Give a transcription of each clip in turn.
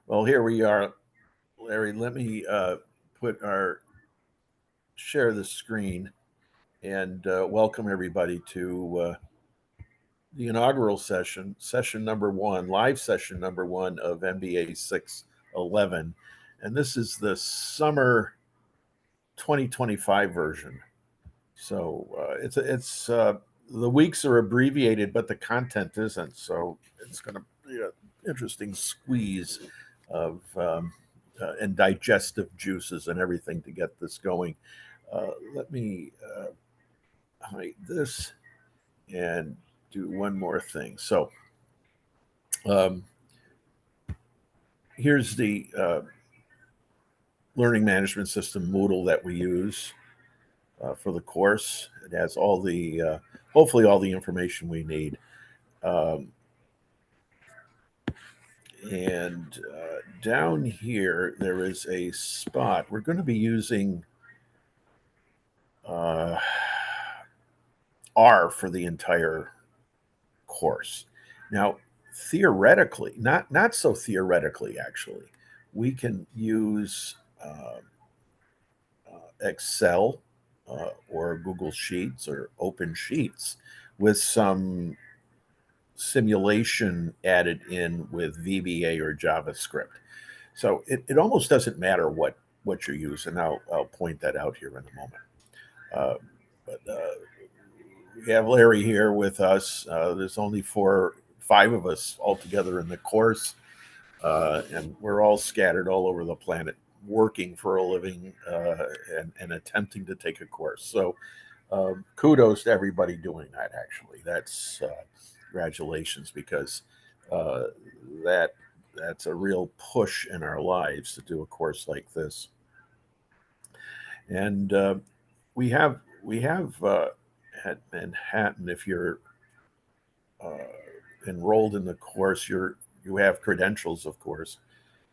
Well, here we are, Larry. Let me put our share the screen and welcome everybody to the inaugural session number one, live session number one of MBA 611. And this is the summer 2025 version. So it's the weeks are abbreviated, but the content isn't. So it's going to be an interesting squeeze of and digestive juices and everything to get this going. Let me hide this and do one more thing. So um, here's the learning management system Moodle that we use for the course. It has all the hopefully all the information we need. Um, and down here, there is a spot. We're going to be using uh, R for the entire course. Now, theoretically, not so theoretically, actually, we can use Excel or Google Sheets or Open Sheets with some simulation added in with VBA or JavaScript. So it almost doesn't matter what you use, and I'll point that out here in a moment. Uh, but we have Larry here with us. There's only five of us altogether in the course, and we're all scattered all over the planet, working for a living and attempting to take a course. So kudos to everybody doing that. Actually, that's congratulations because uh, that that's a real push in our lives to do a course like this. And we have at Manhattan. If you're uh, enrolled in the course, you have credentials, of course.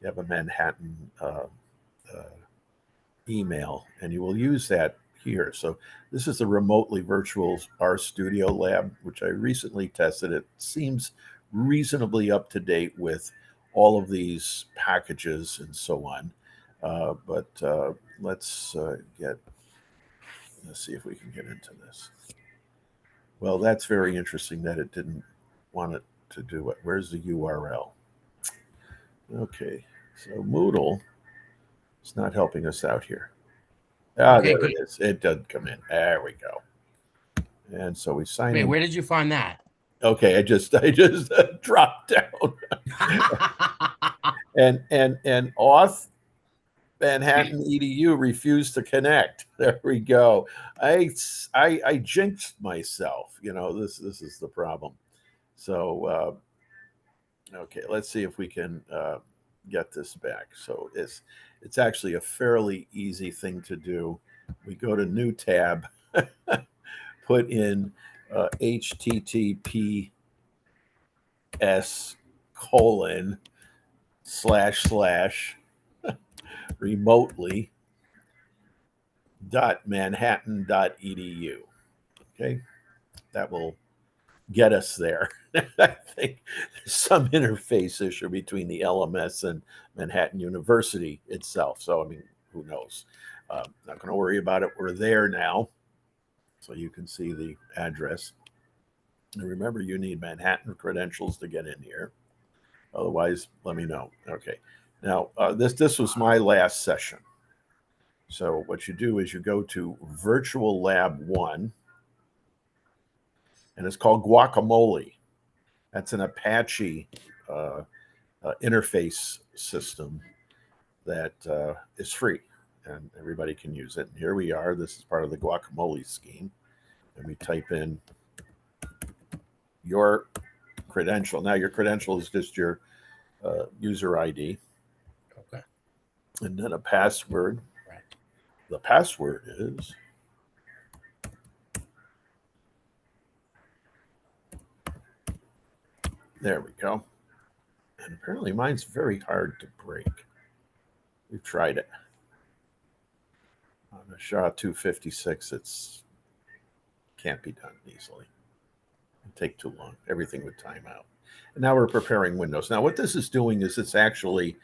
You have a Manhattan uh, email, and you will use that here. So this is the remotely virtual R Studio Lab, which I recently tested. It seems reasonably up to date with all of these packages and so on. But let's let's see if we can get into this. Well, that's very interesting that it didn't want it to do it. Where's the URL? Okay, so Moodle is not helping us out here. Ah, Okay, there it good. is. It doesn't come in. There we go. And so we sign Wait, in. where did you find that? Okay, I just dropped down and auth Manhattan EDU refused to connect. There we go. I jinxed myself. This is the problem. So okay, let's see if we can get this back. So it's actually a fairly easy thing to do. We go to new tab, put in HTTPS colon slash slash remotely dot manhattan dot edu. Okay, that will get us there. I think there's some interface issue between the LMS and Manhattan University itself. So, I mean, who knows? Not going to worry about it. We're there now. So you can see the address. And remember, you need Manhattan credentials to get in here. Otherwise, let me know. Okay. Now, this was my last session. So what you do is you go to Virtual Lab 1, and it's called Guacamole. That's an Apache uh, interface system that is free and everybody can use it. And here we are. This is part of the guacamole scheme. And we type in your credential. Now, your credential is just your user ID Okay, and then a password. right. The password is there we go. And apparently mine's very hard to break. We've tried it. On a SHA 256, it's can't be done easily. It'd take too long. Everything would time out. And now we're preparing Windows. Now, what this is doing is it's actually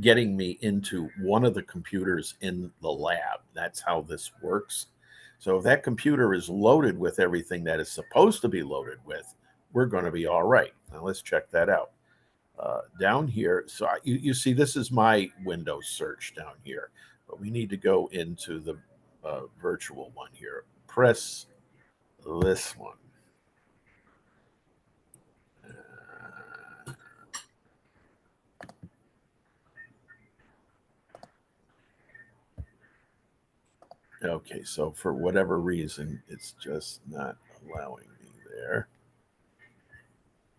getting me into one of the computers in the lab. That's how this works. So if that computer is loaded with everything that is supposed to be loaded with, we're going to be all right. Now let's check that out. Down here, so you see this is my Windows search down here, but we need to go into the virtual one here. Press this one. Okay, so for whatever reason, it's just not allowing me there.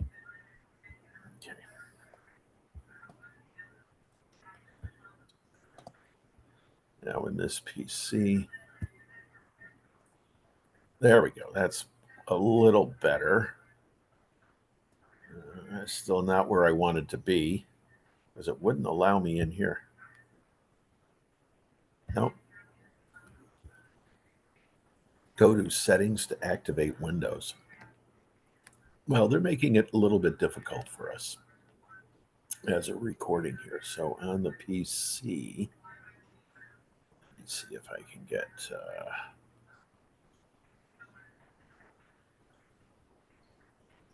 Okay. Now in this PC, there we go. That's a little better. Still not where I wanted to be because it wouldn't allow me in here. Nope. Go to settings to activate Windows. Well, they're making it a little bit difficult for us as a recording here. So on the PC, let's see if I can get.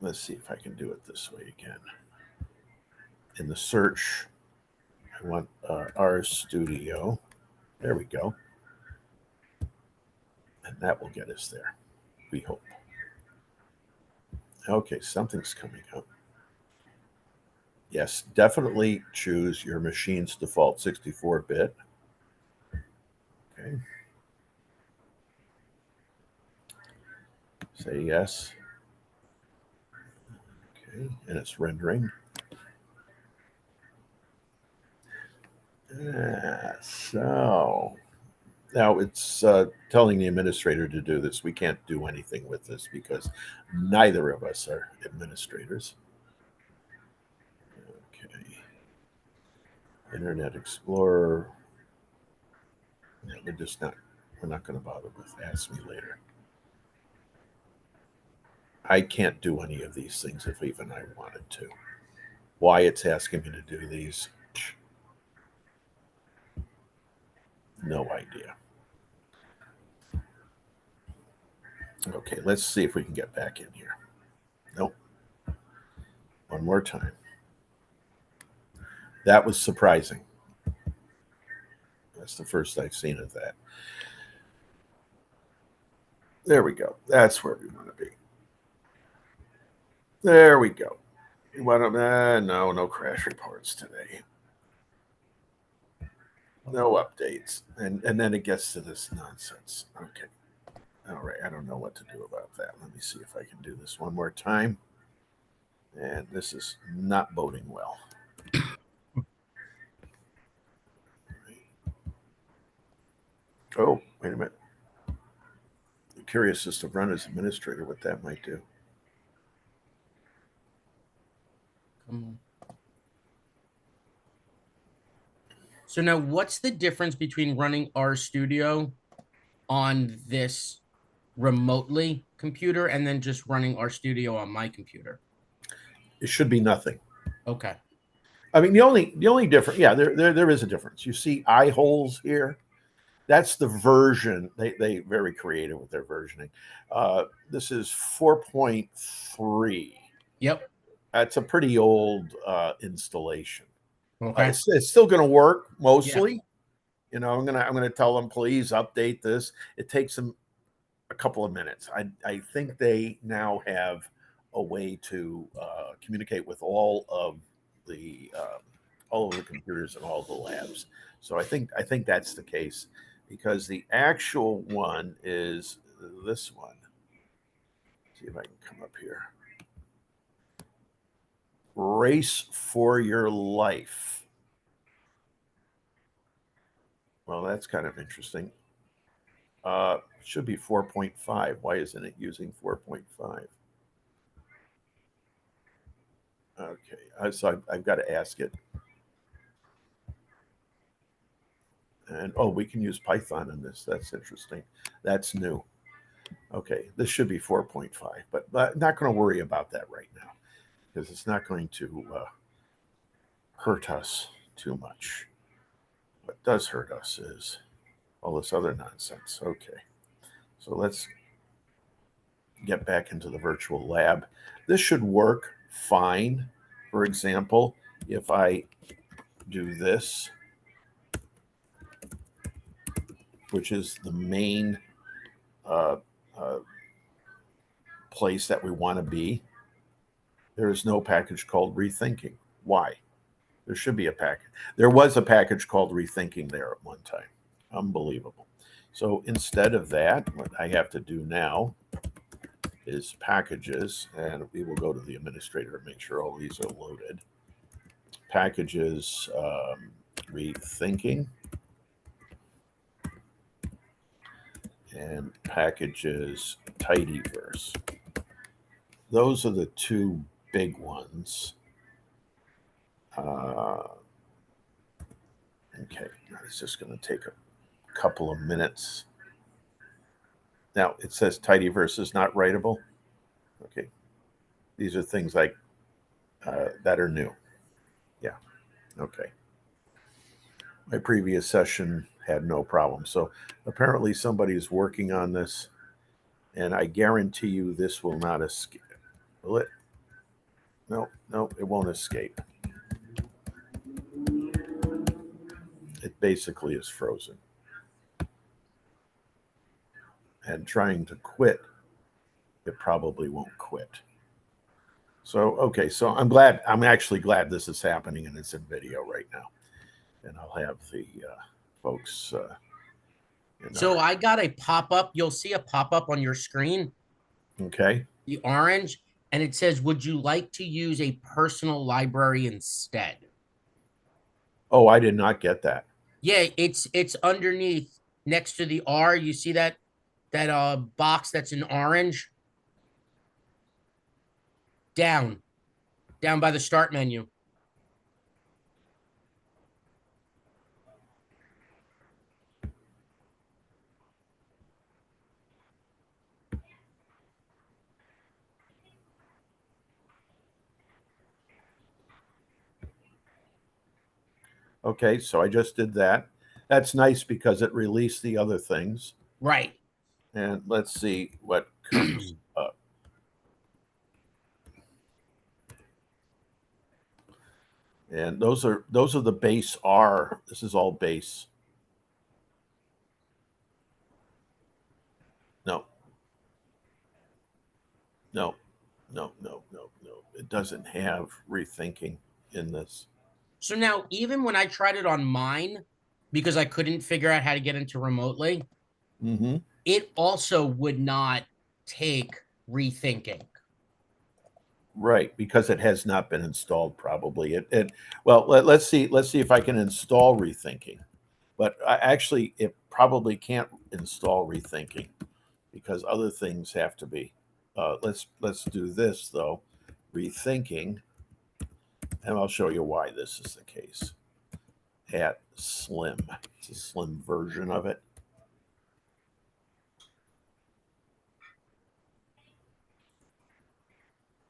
Let's see if I can do it this way again. In the search, I want RStudio. There we go. And that will get us there, we hope. Okay, something's coming up. Yes, definitely choose your machine's default 64-bit. Okay. Say yes. Okay, and it's rendering. So now it's telling the administrator to do this. We can't do anything with this because neither of us are administrators. Okay. Internet Explorer. Yeah, we're not going to bother with ask me later. I can't do any of these things if even I wanted to. Why it's asking me to do these, no idea. Okay, let's see if we can get back in here. Nope. One more time. That was surprising. That's the first I've seen of that. There we go. That's where we want to be. There we go. You want to, no crash reports today. No updates. And then it gets to this nonsense. Okay. All right. I don't know what to do about that. Let me see if I can do this one more time. And this is not boding well. Oh, wait a minute. I'm curious as to run as administrator what that might do. So now what's the difference between running RStudio on this remotely computer and then just running RStudio on my computer? It should be nothing. Okay. I mean, the only difference, yeah, there is a difference. You see eye holes here. That's the version. They very creative with their versioning. This is 4.3. Yep. That's a pretty old installation. Okay. It's still going to work Yeah. mostly. You know, I'm gonna tell them please update this. It takes them a couple of minutes. I think they now have a way to communicate with all of the computers in all of the labs. So I think that's the case because the actual one is this one. Let's see if I can come up here. Race for your life. Well, that's kind of interesting. Should be 4.5. Why isn't it using 4.5? Okay, so I've got to ask it. And oh, we can use Python in this. That's interesting. That's new. Okay, this should be 4.5, but not going to worry about that right now. because it's not going to hurt us too much. What does hurt us is all this other nonsense. Okay, so let's get back into the virtual lab. This should work fine. For example, if I do this, which is the main uh, uh, place that we want to be, there is no package called rethinking. Why? There should be a package. There was a package called rethinking there at one time. Unbelievable. So instead of that, what I have to do now is packages, and we will go to the administrator and make sure all these are loaded. Packages, rethinking, and packages tidyverse. Those are the two big ones. Okay, it's just going to take a couple of minutes. Now it says tidyverse is not writable. Okay, these are things like that are new. Yeah, okay. My previous session had no problem. So apparently somebody is working on this, and I guarantee you this will not escape. Will it? No, no, it won't escape. It basically is frozen. And trying to quit, it probably won't quit. So, okay, so I'm actually glad this is happening and it's in video right now. And I'll have the folks. So I got a pop-up. You'll see a pop-up on your screen, Okay. the orange, and it says, "Would you like to use a personal library instead?" Oh, I did not get that. Yeah, it's underneath next to the R. You see that box that's in orange? Down, down by the start menu. Okay, so I just did that. That's nice because it released the other things. Right. And let's see what comes up. And those are the base R. This is all base. No. No. No, no, no, no. It doesn't have rethinking in this. So now, even when I tried it on mine, because I couldn't figure out how to get into remotely, Mm-hmm. it also would not take rethinking. Right, because it has not been installed. Probably it. Well, let's see. Let's see if I can install rethinking. But actually, it probably can't install rethinking because other things have to be. Let's do this though, rethinking, and I'll show you why this is the case. At Slim, it's a slim version of it.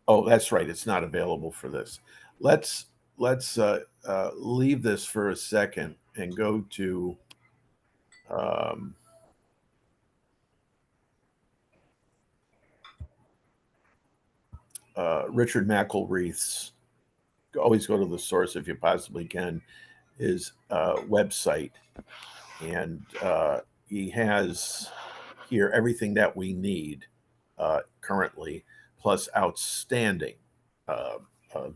Oh, that's right. It's not available for this. Let's leave this for a second and go to um, Richard McElreath's. Always go to the source if you possibly can. His website, and he has here everything that we need currently, plus outstanding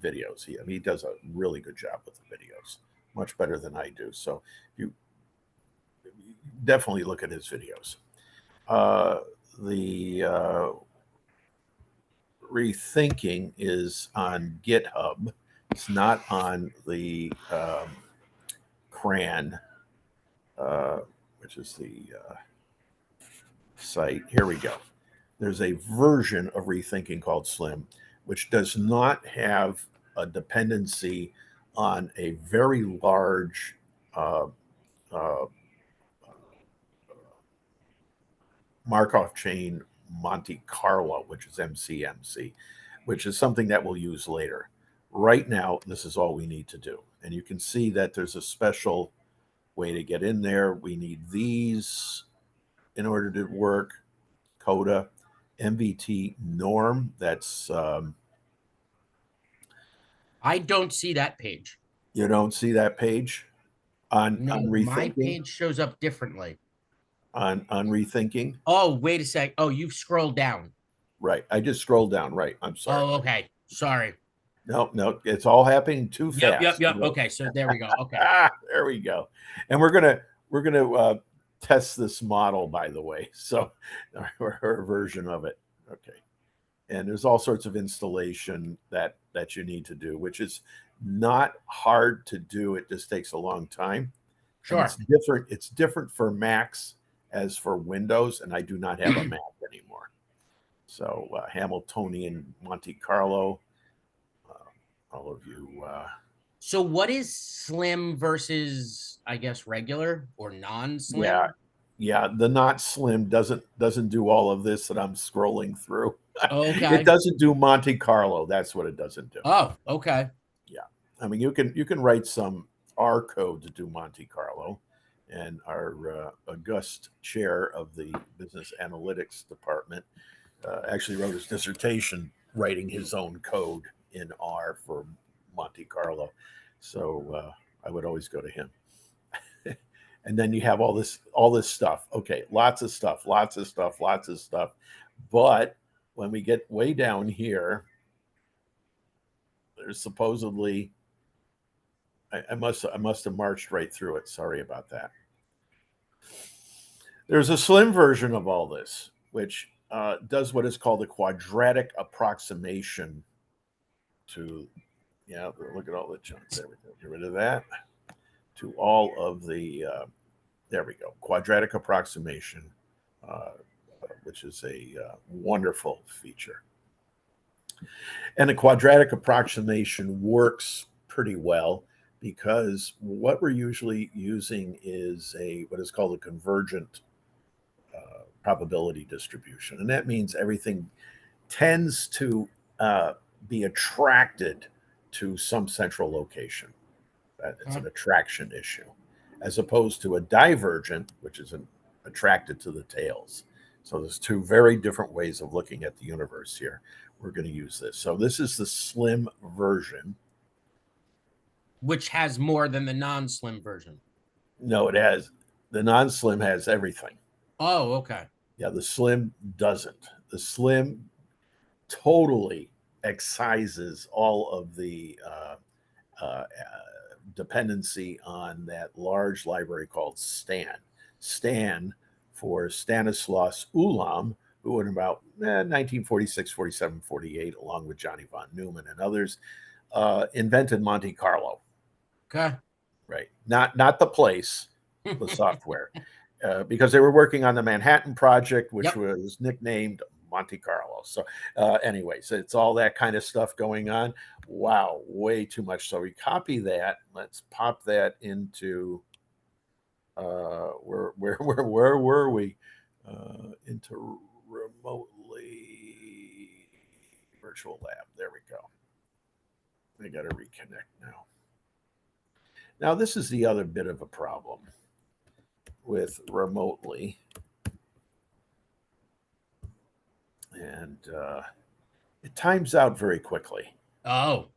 videos. He does a really good job with the videos, much better than I do. So you definitely look at his videos. The rethinking is on GitHub. It's not on the CRAN, which is the site. Here we go. There's a version of rethinking called Slim, which does not have a dependency on a very large uh, Markov chain Monte Carlo, which is MCMC. which is something that we'll use later. Right now, this is all we need to do. And you can see that there's a special way to get in there. We need these in order to work. Coda, MVT norm. That's I don't see that page. you don't see that page on No, my rethinking page shows up differently. on rethinking. Oh, wait a sec. Oh, you've scrolled down. Right. I just scrolled down. Right. I'm sorry. Oh, okay. Sorry. No, no, it's all happening too Yep, yep, fast. yep. Okay, so there we go. Okay. There we go. And we're gonna test this model, by the way. So or a version of it. Okay. And there's all sorts of installation that you need to do, which is not hard to do. It just takes a long time, and Sure. It's different for Macs as for Windows, and I do not have a Mac anymore. So Hamiltonian Monte Carlo, all of you. So what is slim versus, I guess, regular or Yeah, non-slim? yeah. The not slim doesn't do all of this that I'm scrolling through. It Okay. doesn't do Monte Carlo. That's what it doesn't do. Oh, okay. Yeah, I mean you can write some R code to do Monte Carlo, and our august chair of the business analytics department actually wrote his dissertation writing his own code in R for Monte Carlo. So I would always go to him. And then you have all this stuff. Okay, lots of stuff, lots of stuff, lots of stuff. But when we get way down here, there's supposedly I must have marched right through it. Sorry about that. There's a slim version of all this, which does what is called a quadratic approximation to, yeah, look at all the junk. There we go. Get rid of that. To all of the, there we go, quadratic approximation, uh, which is a wonderful feature. And a quadratic approximation works pretty well because what we're usually using is a what is called a convergent probability distribution, and that means everything tends to be attracted to some central location. It's Okay. an attraction issue, as opposed to a divergent, which is attracted to the tails. So there's two very different ways of looking at the universe here. We're going to use this. So this is the slim version. Which has more than the non-slim version. No, it has the non-slim has everything. Oh, okay. Yeah, the slim doesn't. The slim totally excises all of the dependency on that large library called STAN. STAN for Stanislaus Ulam, who in about 1946, 47, 48, along with Johnny von Neumann and others, invented Monte Carlo. Okay. Right? Not the place, the software, because they were working on the Manhattan Project, which Yep. was nicknamed Monte Carlo. So, anyways, it's all that kind of stuff going on. Wow, way too much. So we copy that. Let's pop that into where were we? Into remotely virtual lab. There we go. I got to reconnect now. Now this is the other bit of a problem with remotely, and it times out very quickly. Oh,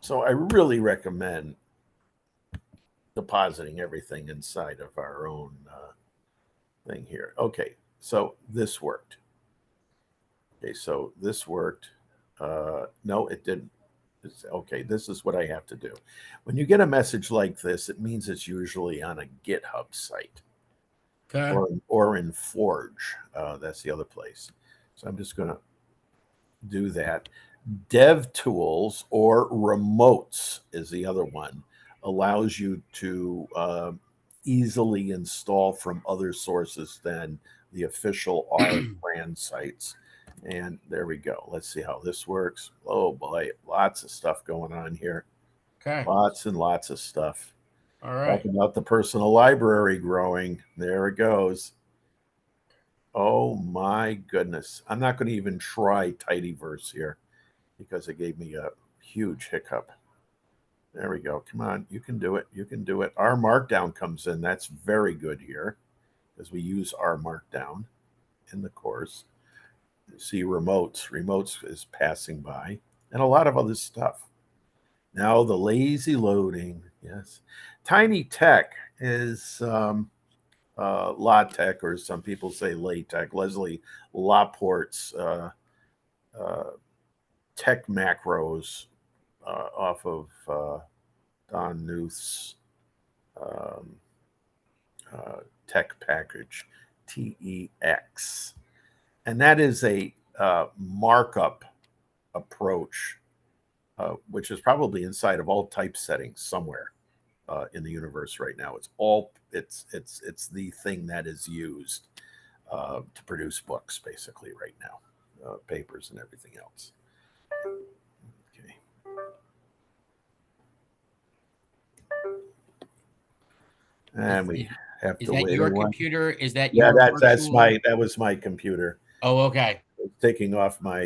So I really recommend depositing everything inside of our own thing here. Okay, so this worked. Okay, so this worked. No, it didn't. Okay, this is what I have to do. When you get a message like this, it means it's usually on a GitHub site okay. or in Forge. That's the other place. So I'm just going to do that. Dev tools or remotes is the other one. Allows you to easily install from other sources than the official R brand sites. And there we go. Let's see how this works. Oh boy, lots of stuff going on here. Okay. Lots and lots of stuff. All right. Talking about the personal library growing. There it goes. Oh my goodness. I'm not going to even try tidyverse here because it gave me a huge hiccup. There we go. Come on. You can do it. You can do it. Our markdown comes in. That's very good here because we use our markdown in the course. You see remotes. Remotes is passing by and a lot of other stuff. Now the lazy loading. Yes. Tiny tech is LaTeX, or some people say LaTeX. Leslie Laporte's uh, tech macros off of Don Knuth's um, uh, tech package, TEX. And that is a markup approach, which is probably inside of all typesettings somewhere in the universe right now. It's the thing that is used to produce books, basically, right now, papers and everything else. Okay. And we have Is to that wait your a while. computer? Is that Yeah, your that's virtual? my that was my computer. Oh, okay. Taking off my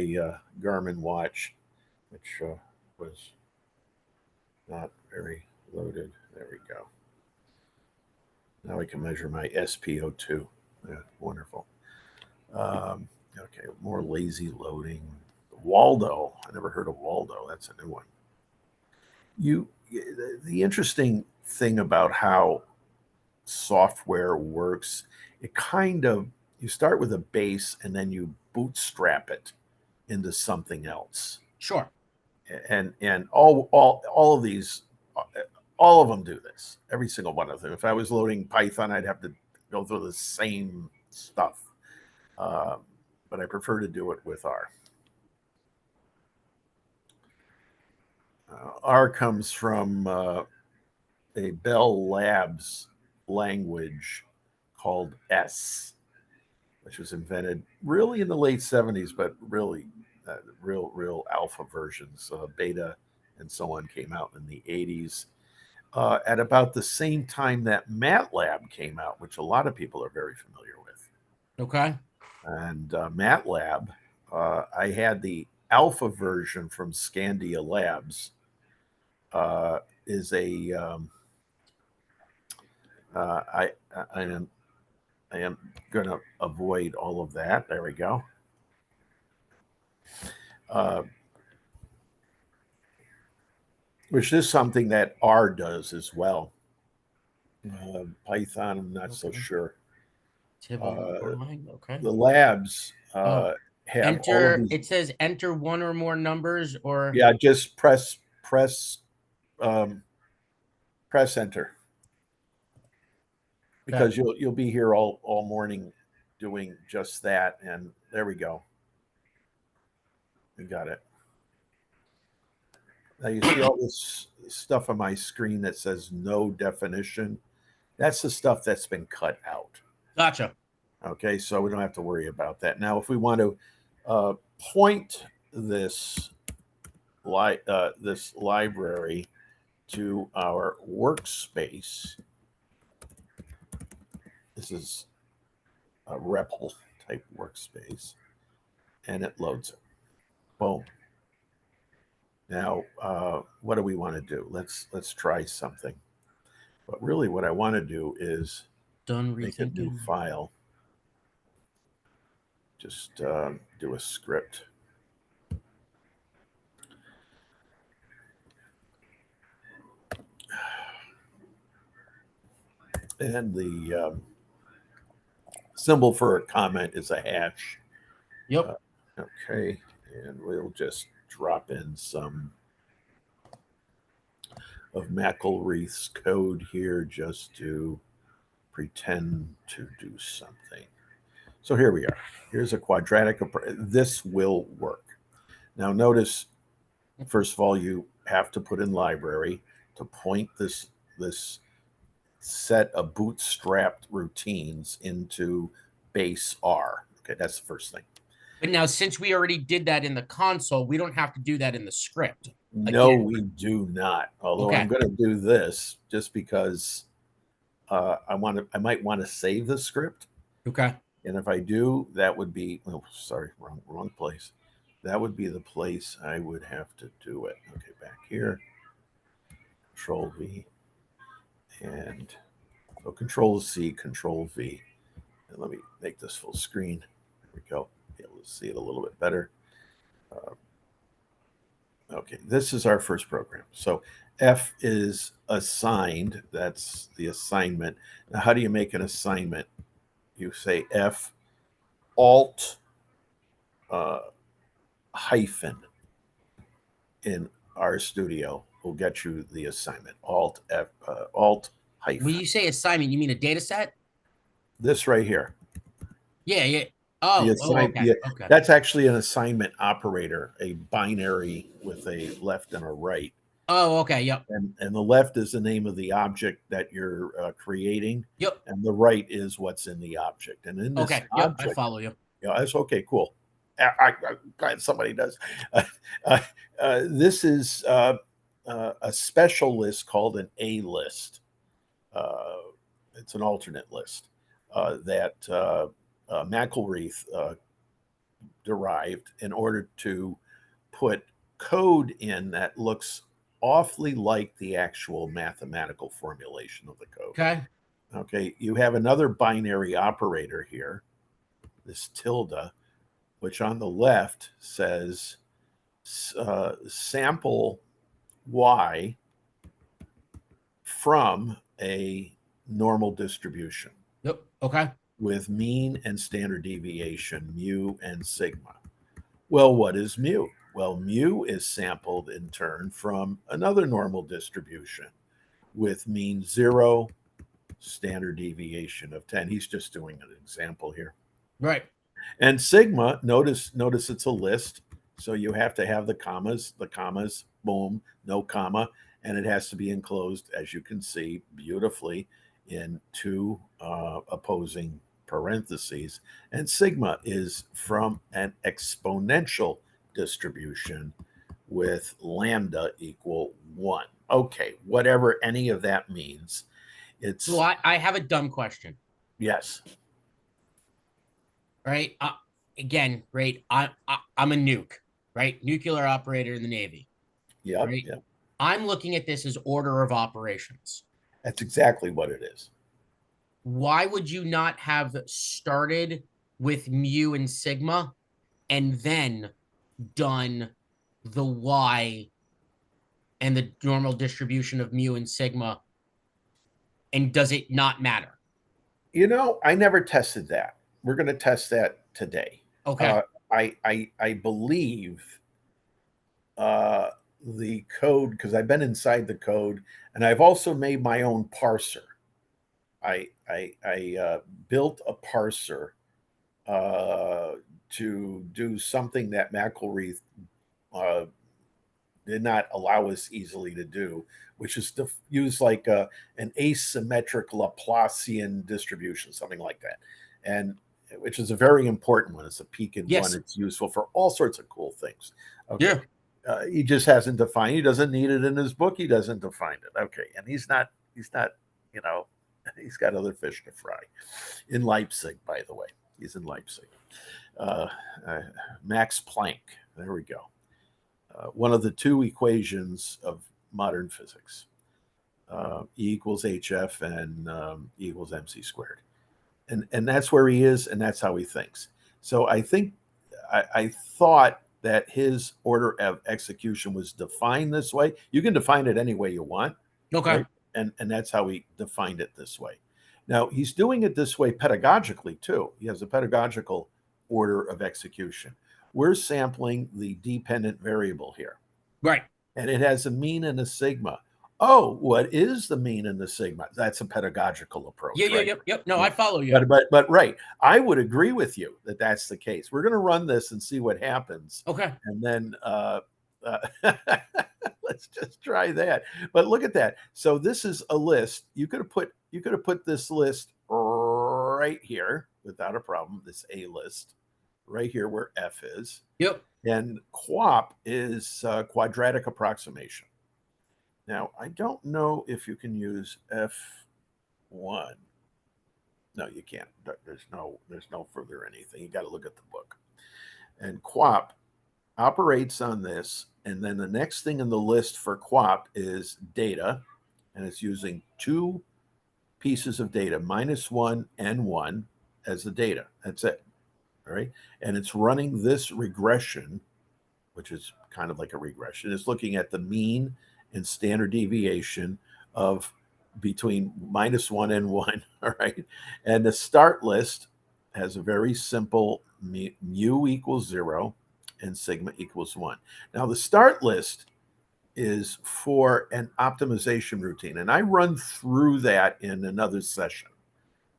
Garmin watch, which was not very loaded. There we go. Now I can measure my SpO2. Yeah, wonderful. Okay, more lazy loading. Waldo. I never heard of Waldo. That's a new one. You, the interesting thing about how software works, it kind of you start with a base and then you bootstrap it into something else. Sure. And all of these, all of them do this. Every single one of them. If I was loading Python, I'd have to go through the same stuff. Um, but I prefer to do it with R. R comes from a Bell Labs language called S, which was invented really in the late 70s, but really real alpha versions, beta and so on, came out in the 80s. At about the same time that MATLAB came out, which a lot of people are very familiar with. Okay. And MATLAB, I had the alpha version from Scandia Labs, is a I I am going to avoid all of that. There we go. Uh, which is something that R does as well. Python, I'm not so Okay. sure. Tibble Uh, line. Okay. the labs Oh, have all of enter. these. It says enter one or more numbers or Yeah, just um, press enter okay. because you'll be here all morning doing just that. And there we go. We got it. Now you see all this stuff on my screen that says no definition. That's the stuff that's been cut out. Gotcha. Okay, so we don't have to worry about that. Now, if we want to point this library to our workspace, this is a REPL type workspace, and it loads it. Boom. Now, what do we want to do? Let's try something. But really, what I want to do is Done make a new rethinking. file. Just do a script. And the symbol for a comment is a hash. Yep. Uh, okay, and we'll just drop in some of McElreath's code here just to pretend to do something. So here we are. Here's a quadratic. This will work. Now notice, first of all, you have to put in library to point this set of bootstrapped routines into base R. Okay, that's the first thing. But now, since we already did that in the console, we don't have to do that in the script No, again. we do not. Although I'm Okay. going to do this just because I might want to save the script. Okay. And if I do, that would be, oh, sorry, wrong place. That would be the place I would have to do it. Okay, back here, Control V, and so Control C, Control V. And let me make this full screen. There we go. Be able to see it a little bit better. Uh, okay, this is our first program. So F is assigned. That's the assignment. Now, how do you make an assignment? You say F Alt uh, hyphen in our studio will get you the assignment. Alt When hyphen. you say assignment, you mean a data set? This right here. Yeah, yeah. The assign. Okay, Yeah, okay. that's actually an assignment operator, a binary with a left and a right. Oh, okay. Yep. And the left is the name of the object that you're creating, Yep. and the right is what's in the object. And in this Okay. Yep. I object, follow you. yeah, that's okay, cool. I'm glad somebody does. Uh, uh, this is a special list called an A list. Uh, it's an alternate list that McElreath derived in order to put code in that looks awfully like the actual mathematical formulation of the code. Okay. Okay, you have another binary operator here, this tilde, which on the left says sample y from a normal distribution Yep. Okay. with mean and standard deviation, mu and sigma. Well, what is mu? Well, mu is sampled in turn from another normal distribution with mean 0, standard deviation of 10. He's just doing an example here. Right. And sigma, notice it's a list. So you have to have the commas, boom, no comma, and it has to be enclosed, as you can see beautifully, in two opposing parentheses. And sigma is from an exponential distribution with lambda equal 1. Okay, whatever any of that means, So it's I have a dumb question. yes. Right. Again, right. I'm a nuke. Right. Nuclear operator in the Navy. Yep, Right. yep. I'm looking at this as order of operations. That's exactly what it is. Why would you not have started with mu and sigma and then done the y and the normal distribution of mu and sigma? And does it not matter? I never tested that. We're going to test that today. Okay. Uh, I believe uh, the code because I've been inside the code, and I've also made my own parser. I built a parser to do something that McElreath uh, did not allow us easily to do, which is to use like an asymmetric Laplacian distribution, something like that, and which is a very important one. It's a peak in one. Yes. It's useful for all sorts of cool things. Okay. Yeah. He just hasn't defined. He doesn't need it in his book. He doesn't define it. Okay, and he's not. He's not. You know, he's got other fish to fry. In Leipzig, by the way, he's in Leipzig. Uh, uh, Max Planck. There we go. One of the two equations of modern physics. E equals hf and E equals mc squared. And that's where he is, and that's how he thinks. So I think I thought that his order of execution was defined this way. You can define it any way you want, Okay. right? And that's how he defined it this way. Now he's doing it this way pedagogically too. He has a pedagogical order of execution. We're sampling the dependent variable here, Right. and it has a mean and a sigma. Oh, what is the mean and the sigma? That's a pedagogical Yeah. approach, Yeah. right? Yep. Yep. No, Yeah. I follow you. But right. I would agree with you that that's the case. We're going to run this and see what happens, Okay. and then uh, let's just try that. But look at that. So this is a list. You could have put this list right here without a problem. This A list right here where F is, Yep. and QUAP is quadratic approximation. Now, I don't know if you can use F1. No, you can't. There's no further anything. You got to look at the book. And QOP operates on this, and then the next thing in the list for QOP is data, and it's using two pieces of data, -1 and 1, as the data. That's it. All right. And it's running this regression, which is kind of like a regression. It's looking at the mean and standard deviation of between -1 and 1. All right. And the start list has a very simple mu equals 0 and sigma equals 1. Now, the start list is for an optimization routine. And I run through that in another session.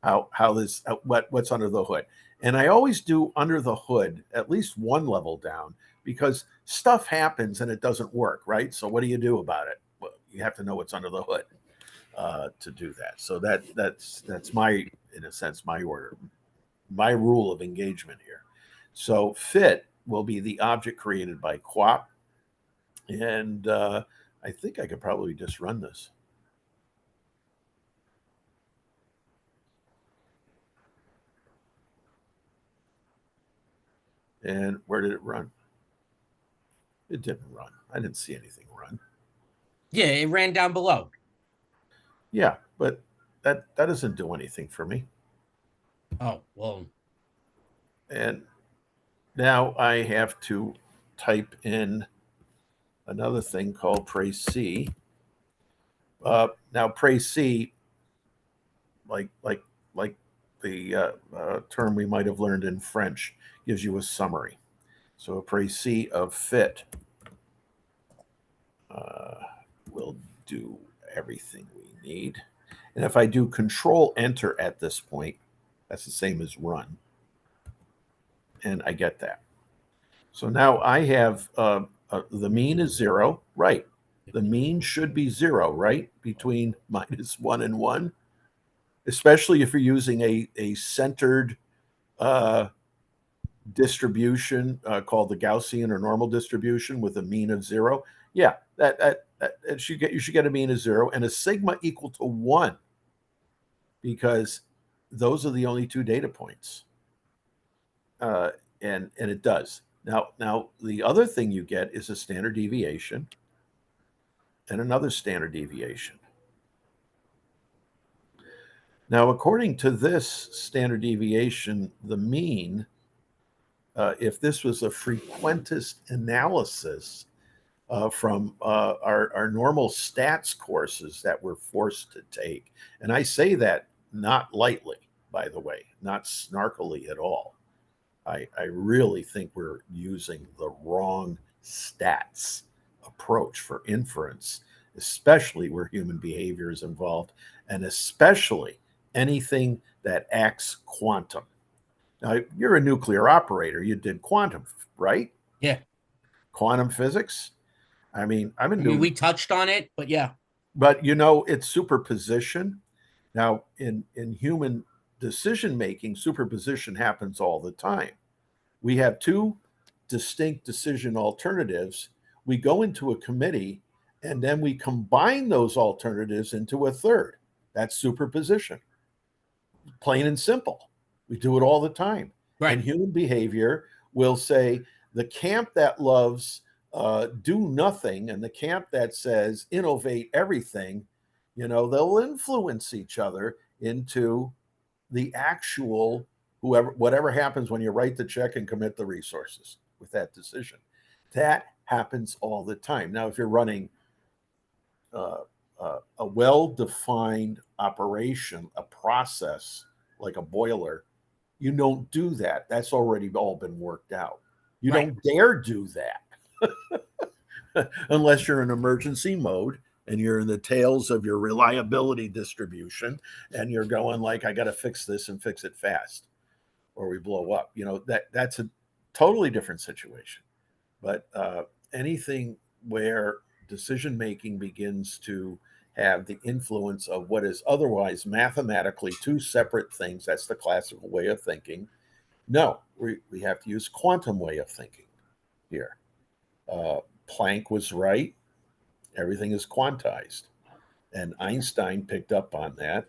How this what's under the hood. And I always do under the hood at least one level down because stuff happens and it doesn't work, right? So what do you do about it? Well, you have to know what's under the hood to do that. So that's my, in a sense, my order, my rule of engagement here. So fit will be the object created by QOP, and I think I could probably just run this. And where did it run? It didn't run. I didn't see anything run. Yeah, it ran down below. Yeah, but that doesn't do anything for me. Oh, well. And now I have to type in another thing called précis. Now précis, like the term we might have learned in French, gives you a summary. So a précis of fit uh, will do everything we need. And if I do Control Enter at this point, that's the same as run, and I get that. So now I have the mean is 0, right? The mean should be 0, right? Between -1 and 1, especially if you're using a centered uh, distribution called the Gaussian or normal distribution with a mean of 0. Yeah, that you should get a mean of 0 and a sigma equal to 1 because those are the only two data points. And it does. Now the other thing you get is a standard deviation and another standard deviation. Now, according to this standard deviation, the mean, if this was a frequentist analysis from our normal stats courses that we're forced to take, and I say that not lightly, by the way, not snarkily at all. I really think we're using the wrong stats approach for inference, especially where human behavior is involved, and especially anything that acts quantum. Now, you're a nuclear operator. You did quantum, right? Yeah. Quantum physics. I mean, I've I been mean, doing, we touched on it, but yeah. but you know, it's superposition. Now, in human decision making, superposition happens all the time. We have two distinct decision alternatives. We go into a committee and then we combine those alternatives into a third. That's superposition, plain and simple. We do it all the time. And Right. human behavior will say the camp that loves do nothing and the camp that says innovate everything, they'll influence each other into the actual whatever happens when you write the check and commit the resources with that decision. That happens all the time. Now, if you're running uh, a well-defined operation, a process like a boiler, you don't do that. That's already all been worked out. You Right. don't dare do that unless you're in emergency mode and you're in the tails of your reliability distribution and you're going like, I got to fix this and fix it fast or we blow up. That's a totally different situation. But anything where decision making begins to have the influence of what is otherwise mathematically two separate things, that's the classical way of thinking. No, we have to use quantum way of thinking here. Planck was right. Everything is quantized. And Einstein picked up on that.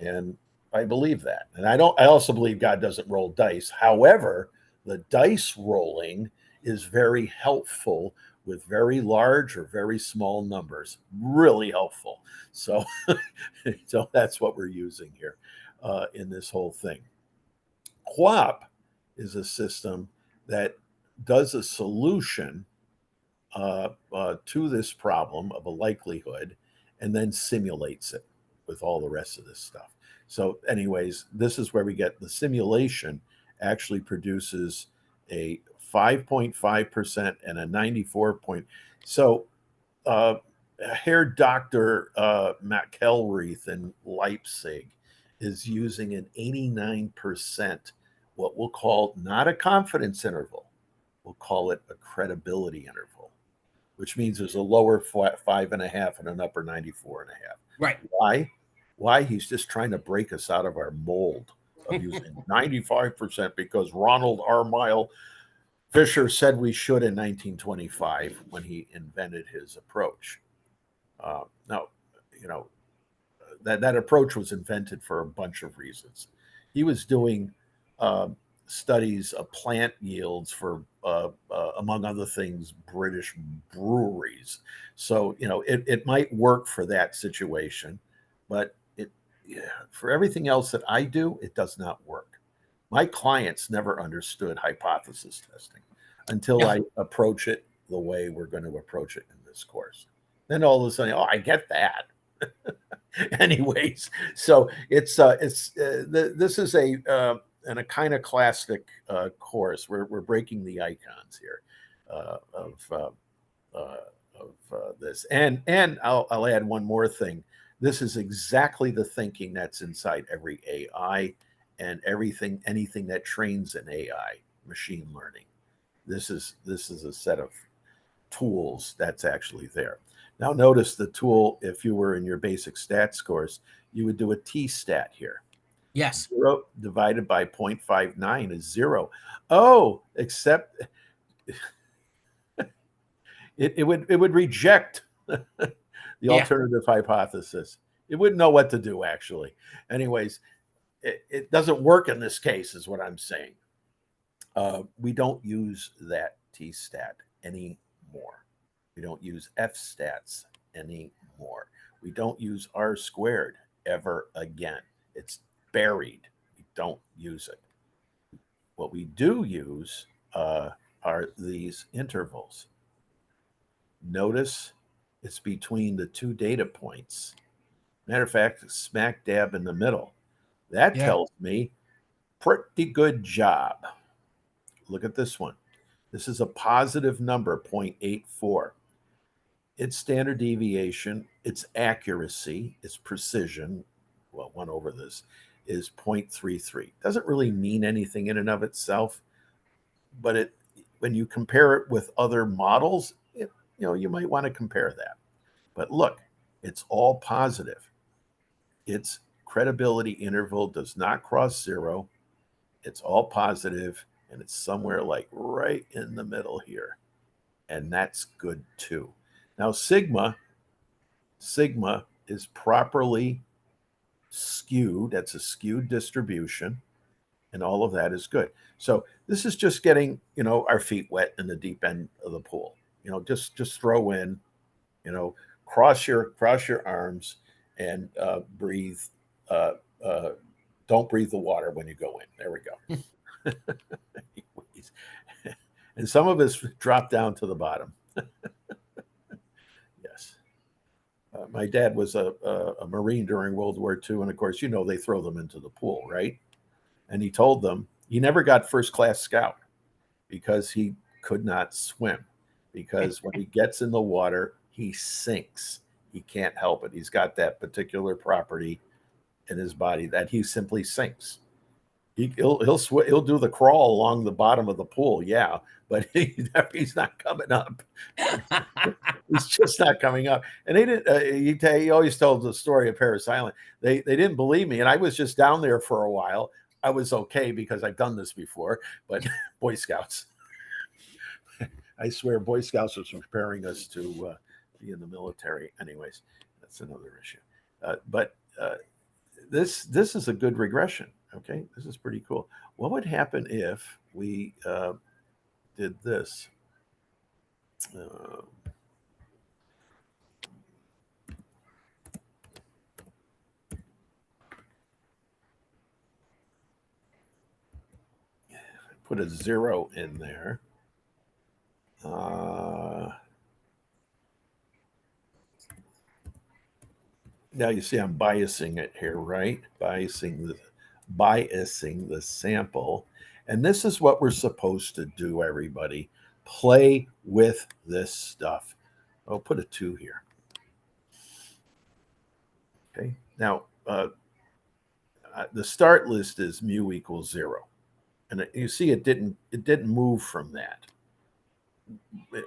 And I believe that, and I don't. I also believe God doesn't roll dice. However, the dice rolling is very helpful with very large or very small numbers. Really helpful. So, so that's what we're using here in this whole thing. QUAP is a system that does a solution to this problem of a likelihood and then simulates it with all the rest of this stuff. So, anyways, this is where we get the simulation actually produces a 5.5% and a 94 point. So, uh, Herr Dr. McElreath in Leipzig is using an 89%, what we'll call not a confidence interval, we'll call it a credibility interval, which means there's a lower 5.5 and an upper 94 and a half. Right. Why? Why? He's just trying to break us out of our mold of using 95% because Ronald Armile Fisher said we should in 1925 when he invented his approach. Now, you know, that approach was invented for a bunch of reasons. He was doing uh, studies of plant yields for, among other things, British breweries. So it might work for that situation, but for everything else that I do, it does not work. My clients never understood hypothesis testing until Yeah. I approach it the way we're going to approach it in this course. Then all of a sudden, oh, I get that. Anyways, so this is an iconoclastic course. We're breaking the icons here of this, and I'll add one more thing. This is exactly the thinking that's inside every AI and anything that trains an AI, machine learning. This is a set of tools that's actually there. Now, notice the tool, if you were in your basic stats course, you would do a T stat here. Yes. 0 divided by 0.59 is 0. Oh, except it would reject the Yeah. alternative hypothesis. It wouldn't know what to do, actually. Anyways, it doesn't work in this case, is what I'm saying. We don't use that T stat anymore. We don't use F stats anymore. We don't use R squared ever again. It's buried. We don't use it. What we do use are these intervals. Notice it's between the two data points. Matter of fact, smack dab in the middle. That Yeah. tells me pretty good job. Look at this one. This is a positive number, 0.84. Its standard deviation, its accuracy, its precision, well, 1 over this, is 0.33. Doesn't really mean anything in and of itself, but when you compare it with other models, you might want to compare that. But look, it's all positive. Its credibility interval does not cross 0. It's all positive, and it's somewhere like right in the middle here. And that's good too. Now, sigma is properly skewed. That's a skewed distribution, and all of that is good. So this is just getting our feet wet in the deep end of the pool. Just throw in, you know, cross your arms and breathe. Uh, uh, don't breathe the water when you go in. There we go. Anyways, and some of us drop down to the bottom. Yes. My dad was a Marine during World War II, and of course, they throw them into the pool, right? And he told them he never got first class scout because he could not swim. Because when he gets in the water, he sinks. He can't help it. He's got that particular property in his body that he simply sinks. He'll do the crawl along the bottom of the pool, yeah, but he's not coming up. He's just not coming up. And they didn't. He always told the story of Paris Island. They didn't believe me, and I was just down there for a while. I was okay because I've done this before, but Boy Scouts. I swear, Boy Scouts was preparing us to be in the military. Anyways, that's another issue. But this is a good regression. Okay, this is pretty cool. What would happen if we did this? Uh, put a 0 in there. Now you see I'm biasing it here, right? Biasing the sample. And this is what we're supposed to do, everybody. Play with this stuff. I'll put a 2 here. Okay. Now, the start list is mu equals 0. And you see it didn't move from that.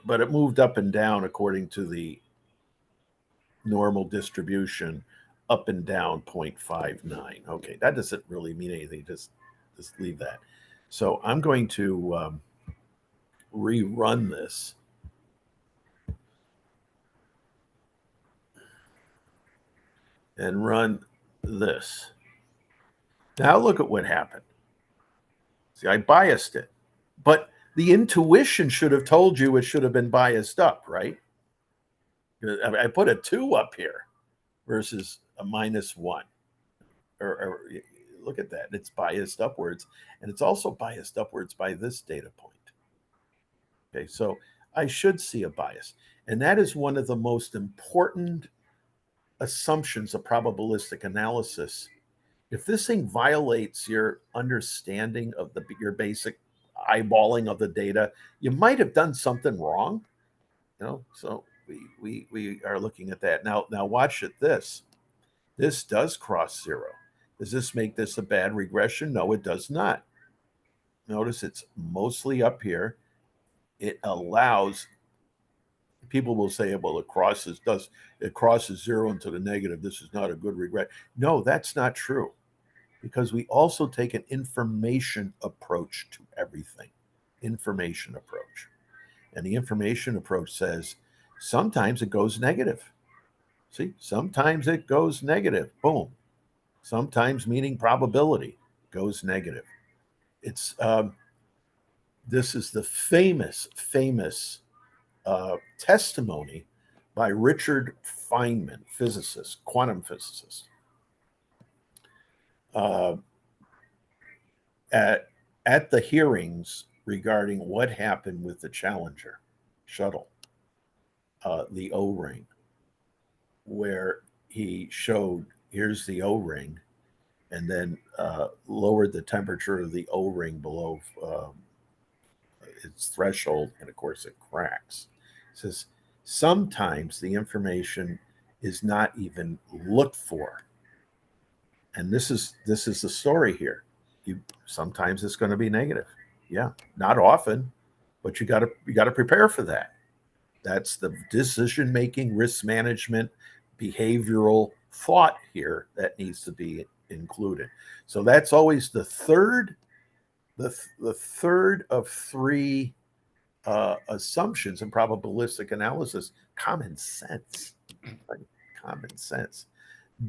But it moved up and down according to the normal distribution, up and down 0.59. Okay, that doesn't really mean anything. Just leave that. So I'm going to rerun this. And run this. Now look at what happened. See, I biased it. But the intuition should have told you it should have been biased up, right? I put a 2 up here versus a -1. Or look at that. It's biased upwards. And it's also biased upwards by this data point. Okay, so I should see a bias. And that is one of the most important assumptions of probabilistic analysis. If this thing violates your understanding of your basic eyeballing of the data, you might have done something wrong. So we are looking at that now. Now watch it. This does cross 0. Does this make this a bad regression? No, it does not. Notice it's mostly up here. It allows, people will say, well, it crosses 0 into the negative. This is not a good regret. No, that's not true, because we also take an information approach to everything. Information approach. And the information approach says sometimes it goes negative. See, sometimes it goes negative. Boom. Sometimes, meaning probability, goes negative. It's this is the famous testimony by Richard Feynman, physicist, quantum physicist. At the hearings regarding what happened with the Challenger shuttle, the O-ring, where he showed, here's the O-ring, and then lowered the temperature of the O-ring below its threshold, and of course it cracks. It says sometimes the information is not even looked for, and this is the story here. Sometimes it's going to be negative. Yeah, not often, but you got to prepare for that. That's the decision making, risk management, behavioral thought here that needs to be included. So that's always the third of 3 assumptions in probabilistic analysis. Common sense. Right? Common sense.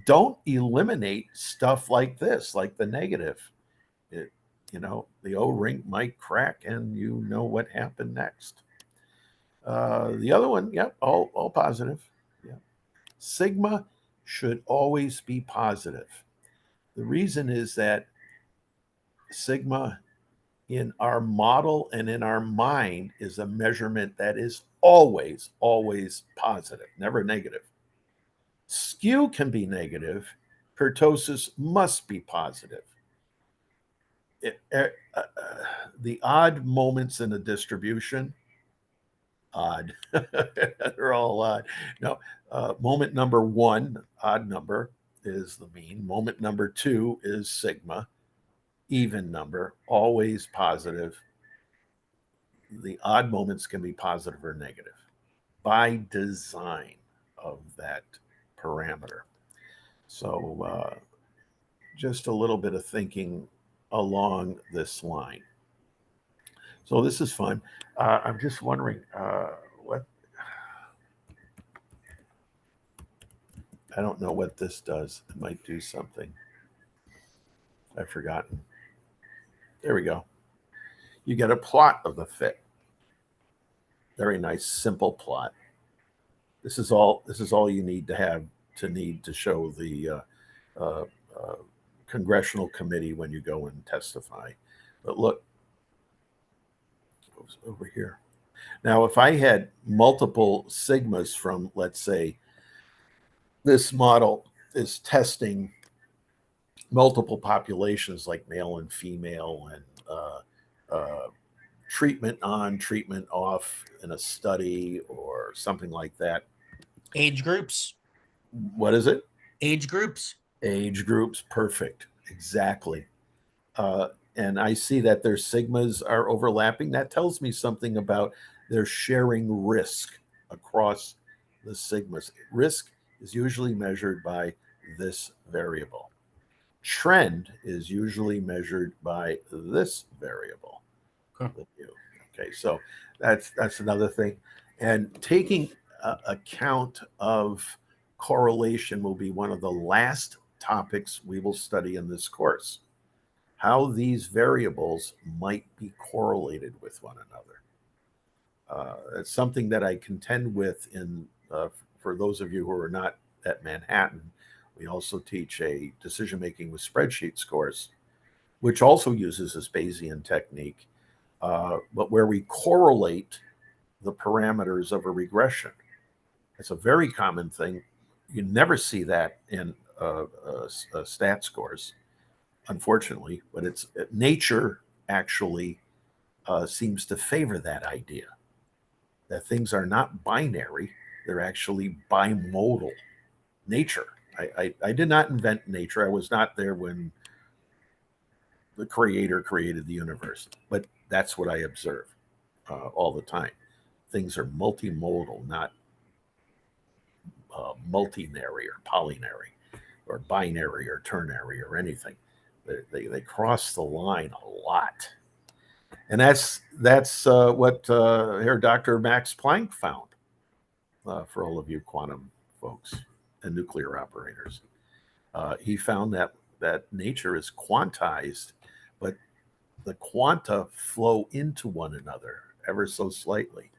Don't eliminate stuff like this, like the negative. The O-ring might crack, and you know what happened next. The other one, yep, all positive. Yeah. Sigma should always be positive. The reason is that sigma in our model and in our mind is a measurement that is always positive, never negative. Skew can be negative. Kurtosis must be positive. The odd moments in a distribution, odd. They're all odd. No, moment number 1, odd number, is the mean. Moment number 2 is sigma, even number, always positive. The odd moments can be positive or negative by design of that parameter. So just a little bit of thinking along this line. So this is fun. I'm just wondering what, I don't know what this does. It might do something. I've forgotten. There we go. You get a plot of the fit. Very nice, simple plot. This is all. This is all you need to have to show the uh, uh, congressional committee when you go and testify. But look, over here. Now, if I had multiple sigmas from, let's say, this model is testing multiple populations like male and female and treatment on, treatment off in a study or something like that. Age groups. What is it? Age groups. Age groups. Perfect. Exactly. Uh, and I see that their sigmas are overlapping. That tells me something about their sharing risk across the sigmas. Risk is usually measured by this variable. Trend is usually measured by this variable. Huh. Okay, so that's another thing. And taking account of correlation will be one of the last topics we will study in this course. How these variables might be correlated with one another. It's something that I contend with in for those of you who are not at Manhattan. We also teach a decision making with spreadsheets course, which also uses this Bayesian technique, but where we correlate the parameters of a regression. It's a very common thing. You never see that in stat scores, unfortunately, but it's nature actually seems to favor that idea that things are not binary, they're actually bimodal. Nature. I did not invent nature. I was not there when the creator created the universe, but that's what I observe all the time. Things are multimodal, not multinary or polynary or binary or ternary or anything. They cross the line a lot. And that's what here Dr. Max Planck found for all of you quantum folks and nuclear operators. He found that nature is quantized, but the quanta flow into one another ever so slightly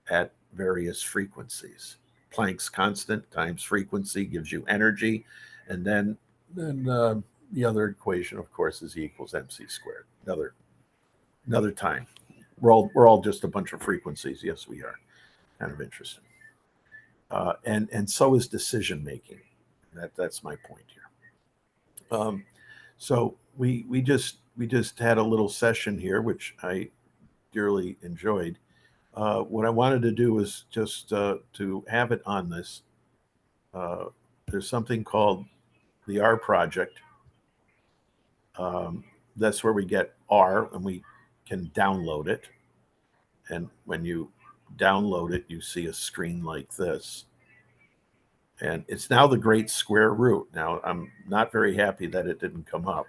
at various frequencies. Planck's constant times frequency gives you energy, and then the other equation, of course, is E equals mc squared. Another time. We're all just a bunch of frequencies. Yes, we are. Kind of interesting. And so is decision making. That's my point here. So we just had a little session here, which I dearly enjoyed. What I wanted to do was just to have it on this. Uh, there's something called the R project. That's where we get R, and we can download it. And when you download it, you see a screen like this. And it's now the great square root. Now, I'm not very happy that it didn't come up.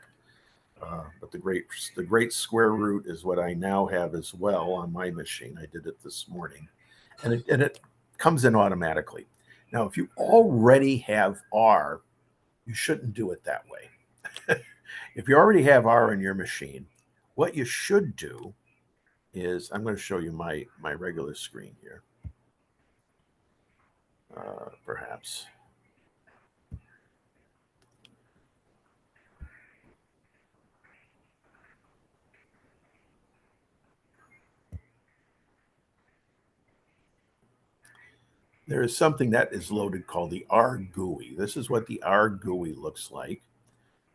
But the great square root is what I now have as well on my machine. I did it this morning, and it comes in automatically. Now, if you already have R, you shouldn't do it that way. If you already have R in your machine, what you should do is I'm going to show you my regular screen here, perhaps. There is something that is loaded called the R GUI. This is what the R GUI looks like.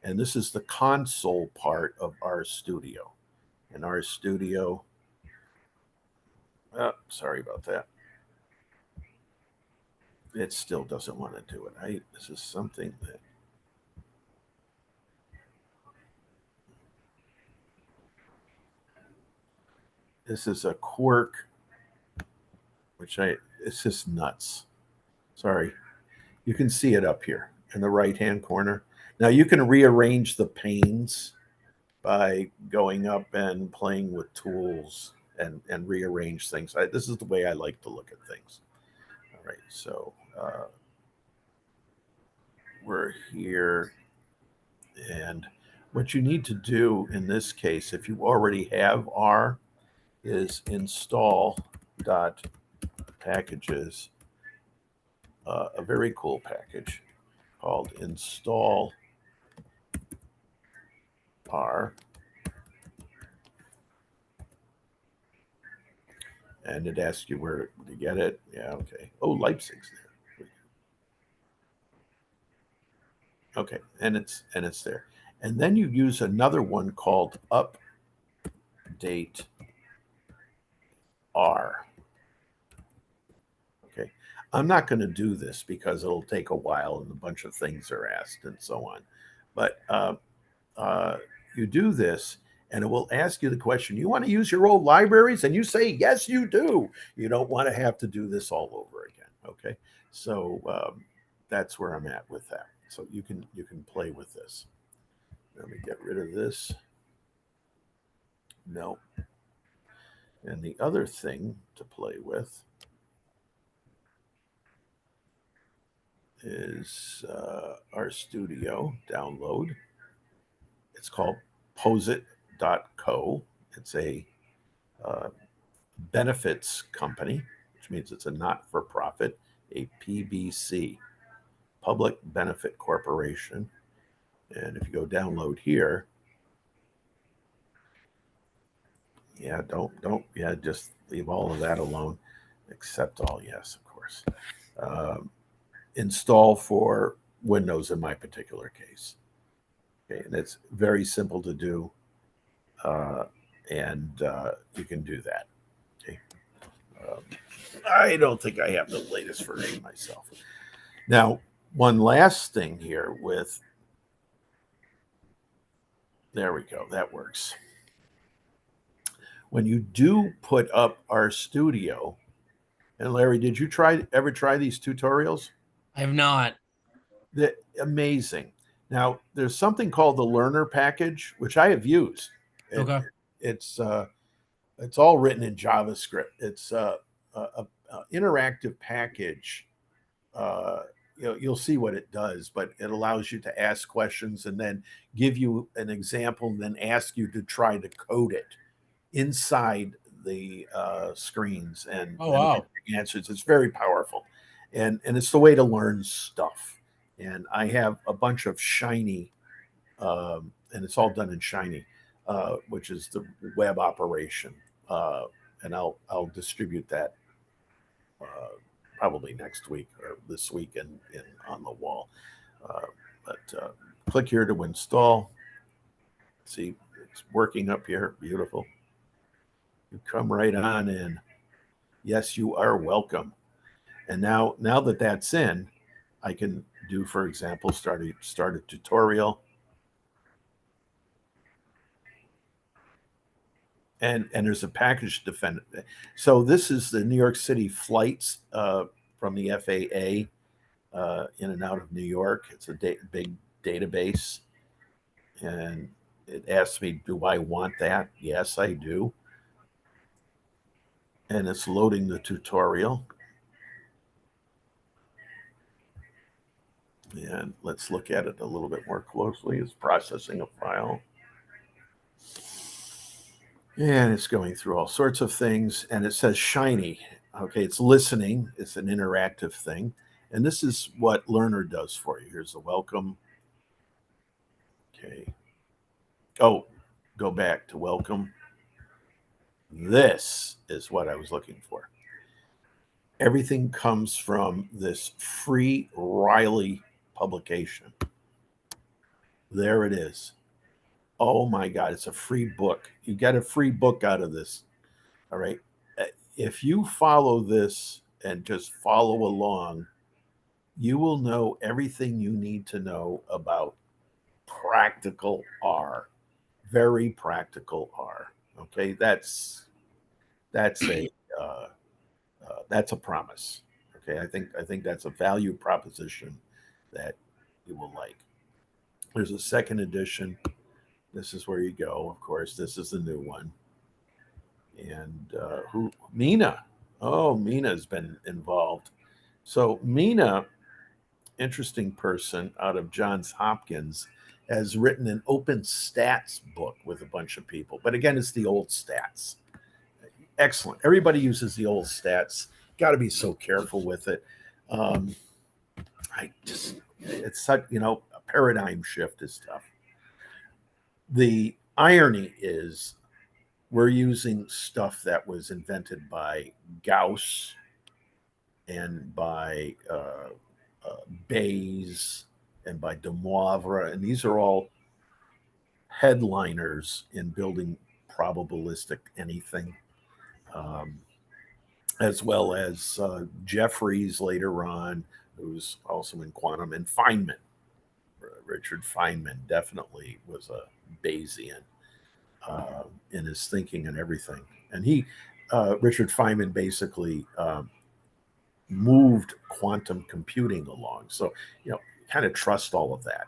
And this is the console part of R Studio. And R Studio, sorry about that. It still doesn't want to do it. This is something that this is a quirk, it's just nuts. Sorry. You can see it up here in the right hand corner. Now you can rearrange the panes by going up and playing with tools and rearrange things. This is the way I like to look at things. All right, so we're here, and What you need to do in this case, if you already have R, is install dot packages, a very cool package called install R, and it asks you where to get it. Yeah, okay. Oh, Leipzig's there. Okay, and it's there. And then you use another one called update R. Okay, I'm not going to do this because it'll take a while and a bunch of things are asked and so on. But uh, you do this, and it will ask you the question: you want to use your old libraries? And you say yes, you do. You don't want to have to do this all over again. Okay, so that's where I'm at with that. So you can play with this. Let me get rid of this. No. And the other thing to play with is our studio download. It's called posit.co. It's a uh, benefits company, which means it's a not for profit, a PBC, Public Benefit Corporation. And if you go download here, yeah, don't, just leave all of that alone, except all, yes, of course. Um, Install for Windows in my particular case. Okay, and it's very simple to do, uh, and you can do that. Okay. Um, I don't think I have the latest version myself. Now, one last thing here with, there we go, that works. When you do put up our studio, and Larry, did you ever try these tutorials? I have not. They're amazing. Now, there's something called the learner package, which I have used. It, Okay. it's it's all written in JavaScript. It's a interactive package. Uh, you'll see what it does, but it allows you to ask questions and then give you an example, and then ask you to try to code it inside the screens, Oh and wow. answers. It's very powerful, and it's the way to learn stuff. And I have a bunch of Shiny, and it's all done in Shiny, which is the web operation. And I'll distribute that uh, probably next week or this week in on the wall. Uh, but click here to install. See, it's working up here. Beautiful. You come right on in. Yes, you are welcome. And now that that's in, I can do, for example, start a tutorial. And there's a package defendant. So this is the New York City flights from the FAA in and out of New York. It's a big database, and it asks me, do I want that? Yes, I do. And it's loading the tutorial. And let's look at it a little bit more closely. It's processing a file. And it's going through all sorts of things. And it says Shiny. Okay, it's listening. It's an interactive thing. And this is what Learner does for you. Here's the welcome. Okay. Oh, go back to welcome. This is what I was looking for. Everything comes from this free Riley publication. There it is. Oh my God, it's a free book. You get a free book out of this. All right. If you follow this and just follow along, you will know everything you need to know about practical R, very practical R. Okay, that's a uh, that's a promise. Okay, I think that's a value proposition that you will like. There's a second edition. This is where you go. Of course, this is the new one. And who Mina? Oh, Mina's been involved. So Mina, interesting person out of Johns Hopkins, has written an open stats book with a bunch of people. But again, it's the old stats. Excellent. Everybody uses the old stats. Got to be so careful with it. Um, I just, it's such, a paradigm shift is tough. The irony is we're using stuff that was invented by Gauss and by Bayes and by De Moivre, and these are all headliners in building probabilistic anything, um, as well as Jeffries later on, who's also in quantum, and Feynman. Richard Feynman definitely was a Bayesian in his thinking and everything. And Richard Feynman, basically moved quantum computing along. So kind of trust all of that,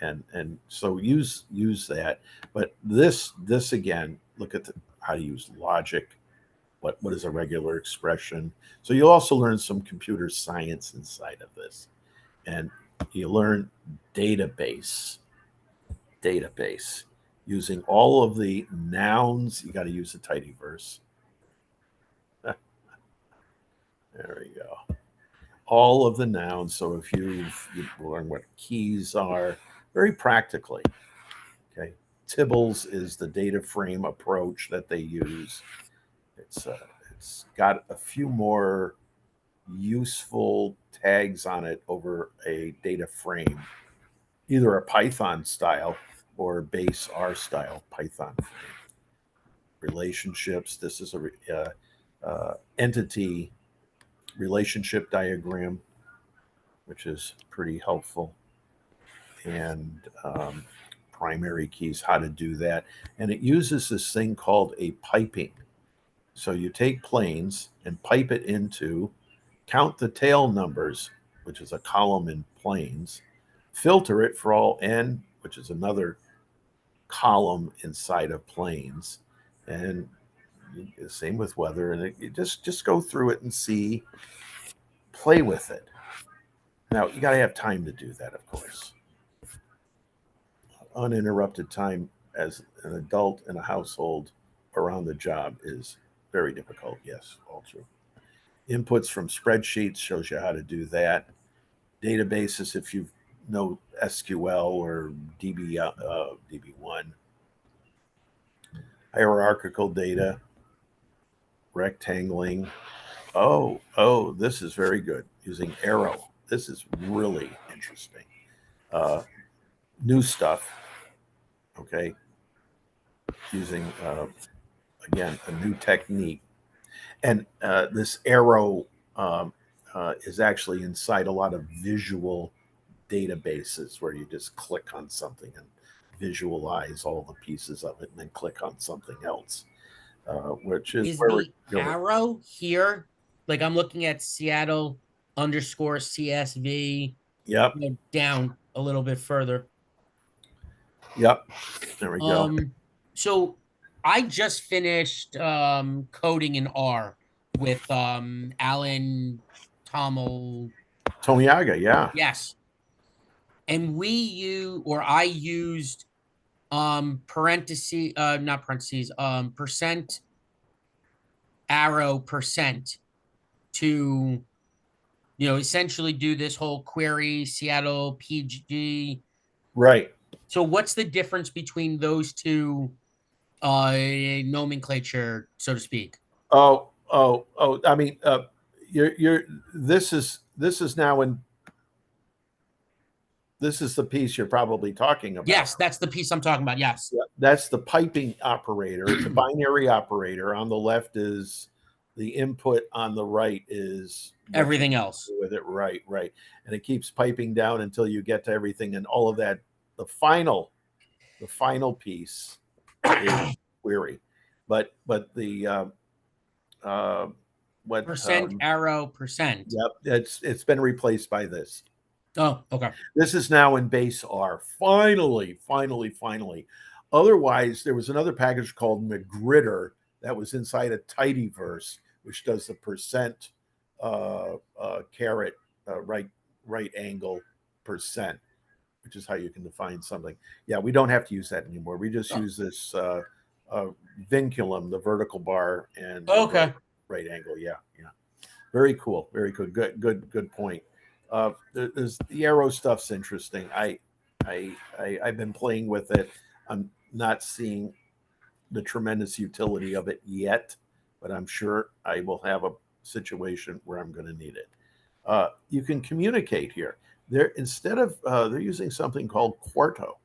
and so use that. But this again, look at how to use logic. What is a regular expression? So you'll also learn some computer science inside of this, and you learn database database using all of the nouns. You got to use the tidyverse. There we go. All of the nouns. So if you learn what keys are, very practically. Okay, Tibbles is the data frame approach that they use. It's got a few more useful tags on it over a data frame, either a Python style or base R style Python frame. Relationships. This is a entity relationship diagram, which is pretty helpful. And primary keys, how to do that. And it uses this thing called a piping. So you take planes and pipe it into, count the tail numbers, which is a column in planes, filter it for all n, which is another column inside of planes, and same with weather. And you just go through it and see, play with it. Now you got to have time to do that, of course. Uninterrupted time as an adult in a household around the job is very difficult. Yes, all true. Inputs from spreadsheets shows you how to do that. Databases, if you know SQL or DB1. Hierarchical data, rectangling. Oh, this is very good. Using arrow. This is really interesting. Uh, New stuff. Okay, using again a new technique, and this arrow is actually inside a lot of visual databases where you just click on something and visualize all the pieces of it, and then click on something else, which is Is where we're the going. arrow here? Like I'm looking at Seattle underscore CSV, Yep, down a little bit further. yep. There we go. Um, so I just finished coding in R with Alan Tommel. Tomiyaga, yeah. Yes. And I used parentheses, not parentheses, percent arrow percent to essentially do this whole query Seattle PG. Right. So what's the difference between those two nomenclature, so to speak? Oh. I mean, you're. This is now in. This is the piece you're probably talking about. Yes, that's the piece I'm talking about. Yes. Yeah, that's the piping operator. It's a binary operator. On the left is the input. On the right is what you Everything else. do with it. Right, right. And it keeps piping down until you get to everything, and all of that. The final piece is query, but the uh, what Percent arrow percent. yep, it's been replaced by this. Oh, okay. This is now in base R. Finally, finally, finally. Otherwise, there was another package called McGritter that was inside a tidyverse, which does the percent caret right angle percent, which is how you can define something. Yeah, we don't have to use that anymore. We just Oh, use this vinculum, the vertical bar, and the okay. right angle. Yeah, yeah. Very cool. Very good. Good point. There's the arrow stuff's interesting. I've been playing with it. I'm not seeing the tremendous utility of it yet, but I'm sure I will have a situation where I'm going to need it. You can communicate here. They're instead of they're using something called Quarto,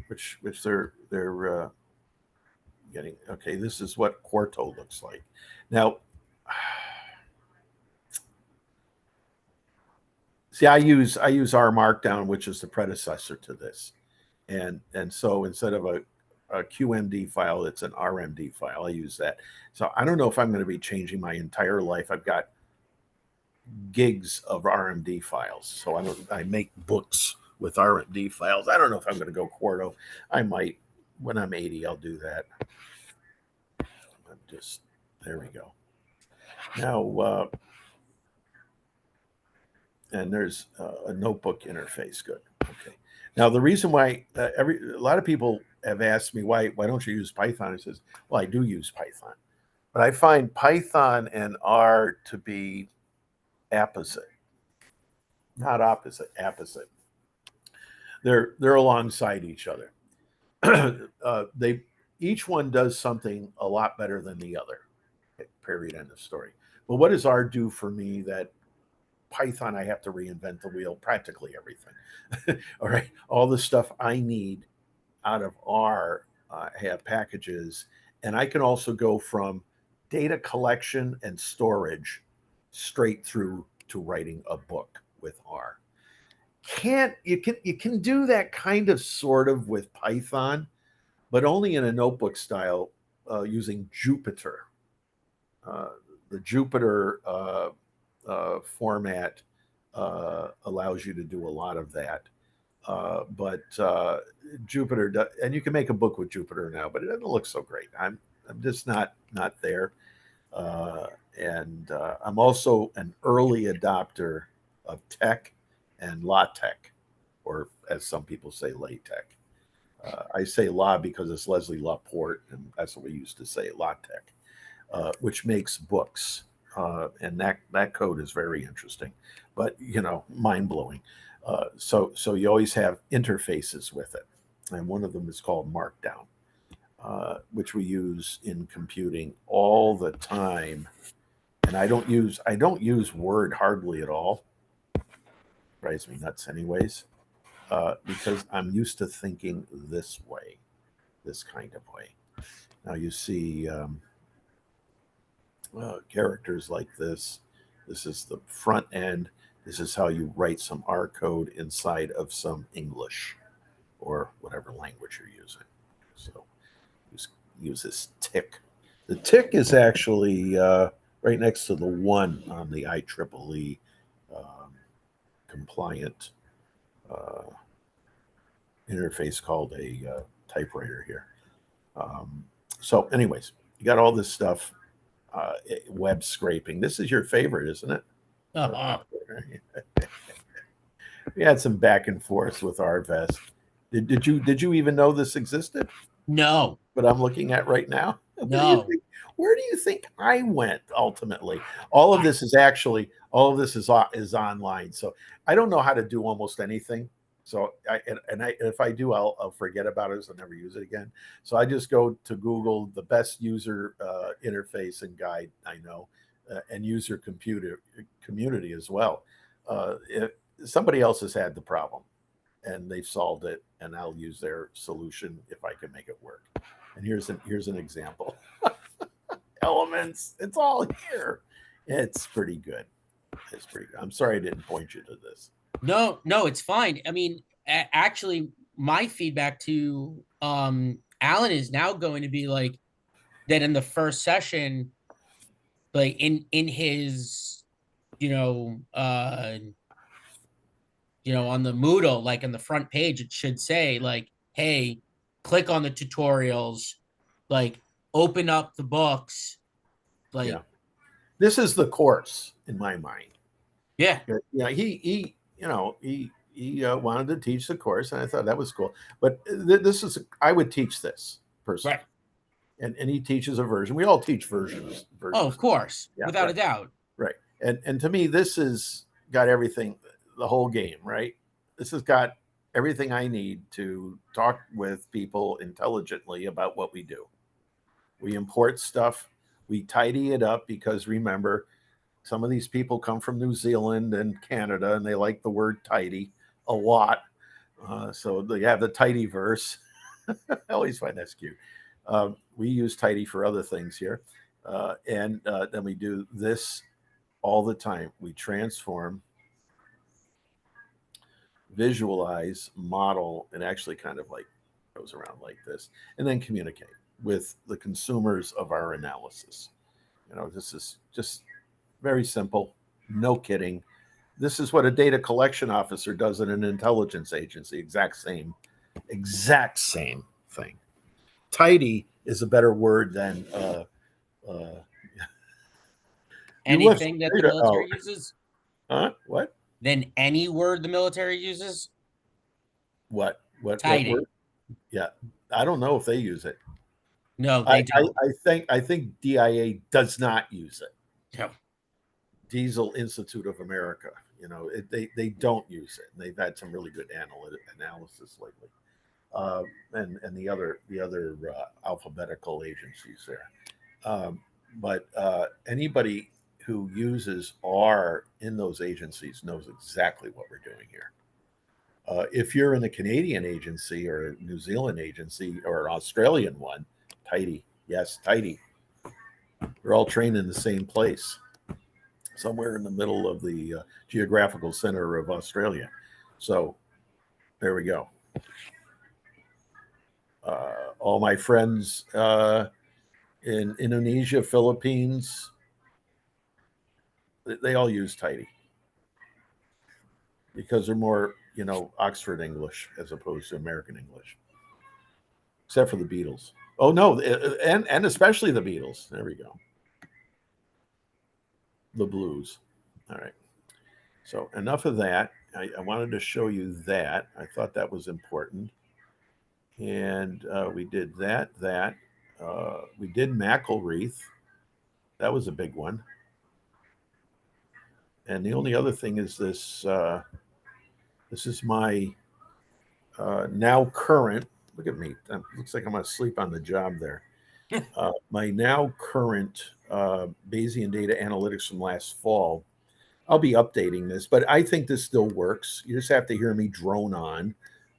which they're getting. Okay, this is what Quarto looks like. Now, see, I use R Markdown, which is the predecessor to this, and so instead of a QMD file, it's an RMD file. I use that. So I don't know if I'm going to be changing my entire life. I've got gigs of RMD files, so I make books with RMD files. I don't know if I'm going to go Quarto. I might when I'm 80. I'll do that. I'm just there we go. Now and there's a notebook interface. Good. Okay. Now the reason why a lot of people have asked me why don't you use Python? I says, well, I do use Python, but I find Python and R to be opposite, not opposite, opposite. They're alongside each other. They each one does something a lot better than the other. Period. End of story. But what does R do for me that Python, I have to reinvent the wheel practically everything. All right. All the stuff I need out of R have packages. And I can also go from data collection and storage straight through to writing a book with R. You can do that kind of sort of with Python, but only in a notebook style using Jupyter. Uh, the Jupyter format allows you to do a lot of that. But Jupyter, and you can make a book with Jupyter now, but it doesn't look so great. I'm just not there. Uh, and I'm also an early adopter of tech and LaTeX, or as some people say, LaTeX. I say La because it's Leslie Laporte, and that's what we used to say, LaTeX, which makes books. And that code is very interesting, but mind blowing. So you always have interfaces with it, and one of them is called Markdown, which we use in computing all the time. And I don't use Word hardly at all. Drives me nuts, anyways, because I'm used to thinking this way, this kind of way. Now you see characters like this. This is the front end. This is how you write some R code inside of some English or whatever language you're using. So use this tick. The tick is actually right next to the one on the IEEE um, compliant uh, interface called a typewriter here. So, anyways, you got all this stuff, web scraping. This is your favorite, isn't it? We had some back and forth with Arvest. Did you even know this existed? No, What I'm looking at right now. What do you no. think? Where do you think I went ultimately? I, All of this is online. So I don't know how to do almost anything. So if I do, I'll forget about it. So I'll never use it again. So I just go to Google the best user interface and guide I know, and user computer community as well. If somebody else has had the problem and they've solved it, and I'll use their solution if I can make it work. And here's an example. Elements, it's all here. It's pretty good. It's pretty good. I'm sorry I didn't point you to this. no, it's fine. I mean, actually, my feedback to Alan is now going to be like that in the first session, like in his, you know, uh, on the Moodle, like on the front page, it should say like, "Hey, click on the tutorials, like open up the books, Yeah, like this is the course in my mind. yeah, Yeah, he he wanted to teach the course, and I thought that was cool. But this is, I would teach this personally, Right. and he teaches a version. We all teach Oh, versions. of course, Yeah, without right, a doubt. right. And to me, this has got everything, the whole game, right? This has got everything I need to talk with people intelligently about what we do. We import stuff, we tidy it up because remember, some of these people come from New Zealand and Canada, and they like the word tidy a lot. So they have the tidy verse. I always find that's cute. We use tidy for other things here. And then we do this all the time. We transform, visualize, model, and actually kind of like goes around like this, and then communicate with the consumers of our analysis. This is just very simple. No kidding. This is what a data collection officer does in an intelligence agency. Exact same thing. Tidy is a better word than uh, you left Anything that the data out. military uses, Huh? What? then any word the military uses, What word? tidy. Yeah, I don't know if they use it. No, I, they I, don't. I think DIA does not use it. No. Diesel Institute of America. They don't use it. And they've had some really good analysis lately. And the other alphabetical agencies there. But anybody who uses R in those agencies knows exactly what we're doing here. If you're in a Canadian agency or a New Zealand agency or an Australian one, tidy. Yes, tidy. They're all trained in the same place, somewhere in the middle of the geographical center of Australia. So there we go. All my friends in Indonesia, Philippines, they all use tidy because they're more, Oxford English as opposed to American English, except for the Beatles. Oh no, and especially the Beatles. There we go. The blues. All right. So enough of that. I wanted to show you that. I thought that was important. And we did that. We did McElreath. That was a big one. And the only other thing is this. This is my now current. Look at me. Looks like I'm going to sleep on the job there. My now current Bayesian data analytics from last fall. I'll be updating this, but I think this still works. You just have to hear me drone on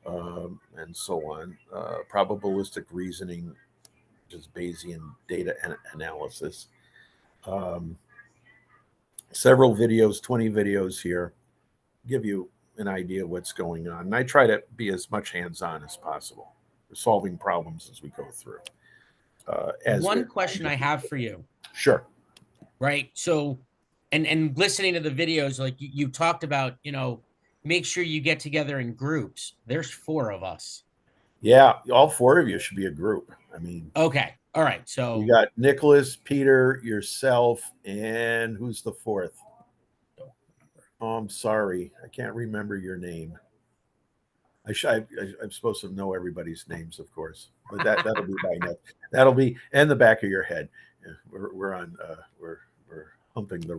and so on. Probabilistic reasoning, just Bayesian data analysis. Um, Several videos, 20 videos here, give you an idea of what's going on. And I try to be as much hands on as possible, solving problems as we go through. As One question I have for you, Sure. right? So, and listening to the videos, like you talked about, make sure you get together in groups. There's four of us. Yeah, all four of you should be a group. I mean, Okay. All right. you So got Nicholas, Peter, yourself, and who's the fourth? Oh, I'm sorry. I can't remember your name. I'm supposed to know everybody's names, of course, but that'll be by next. That'll be in the back of your head. Yeah, we're humping the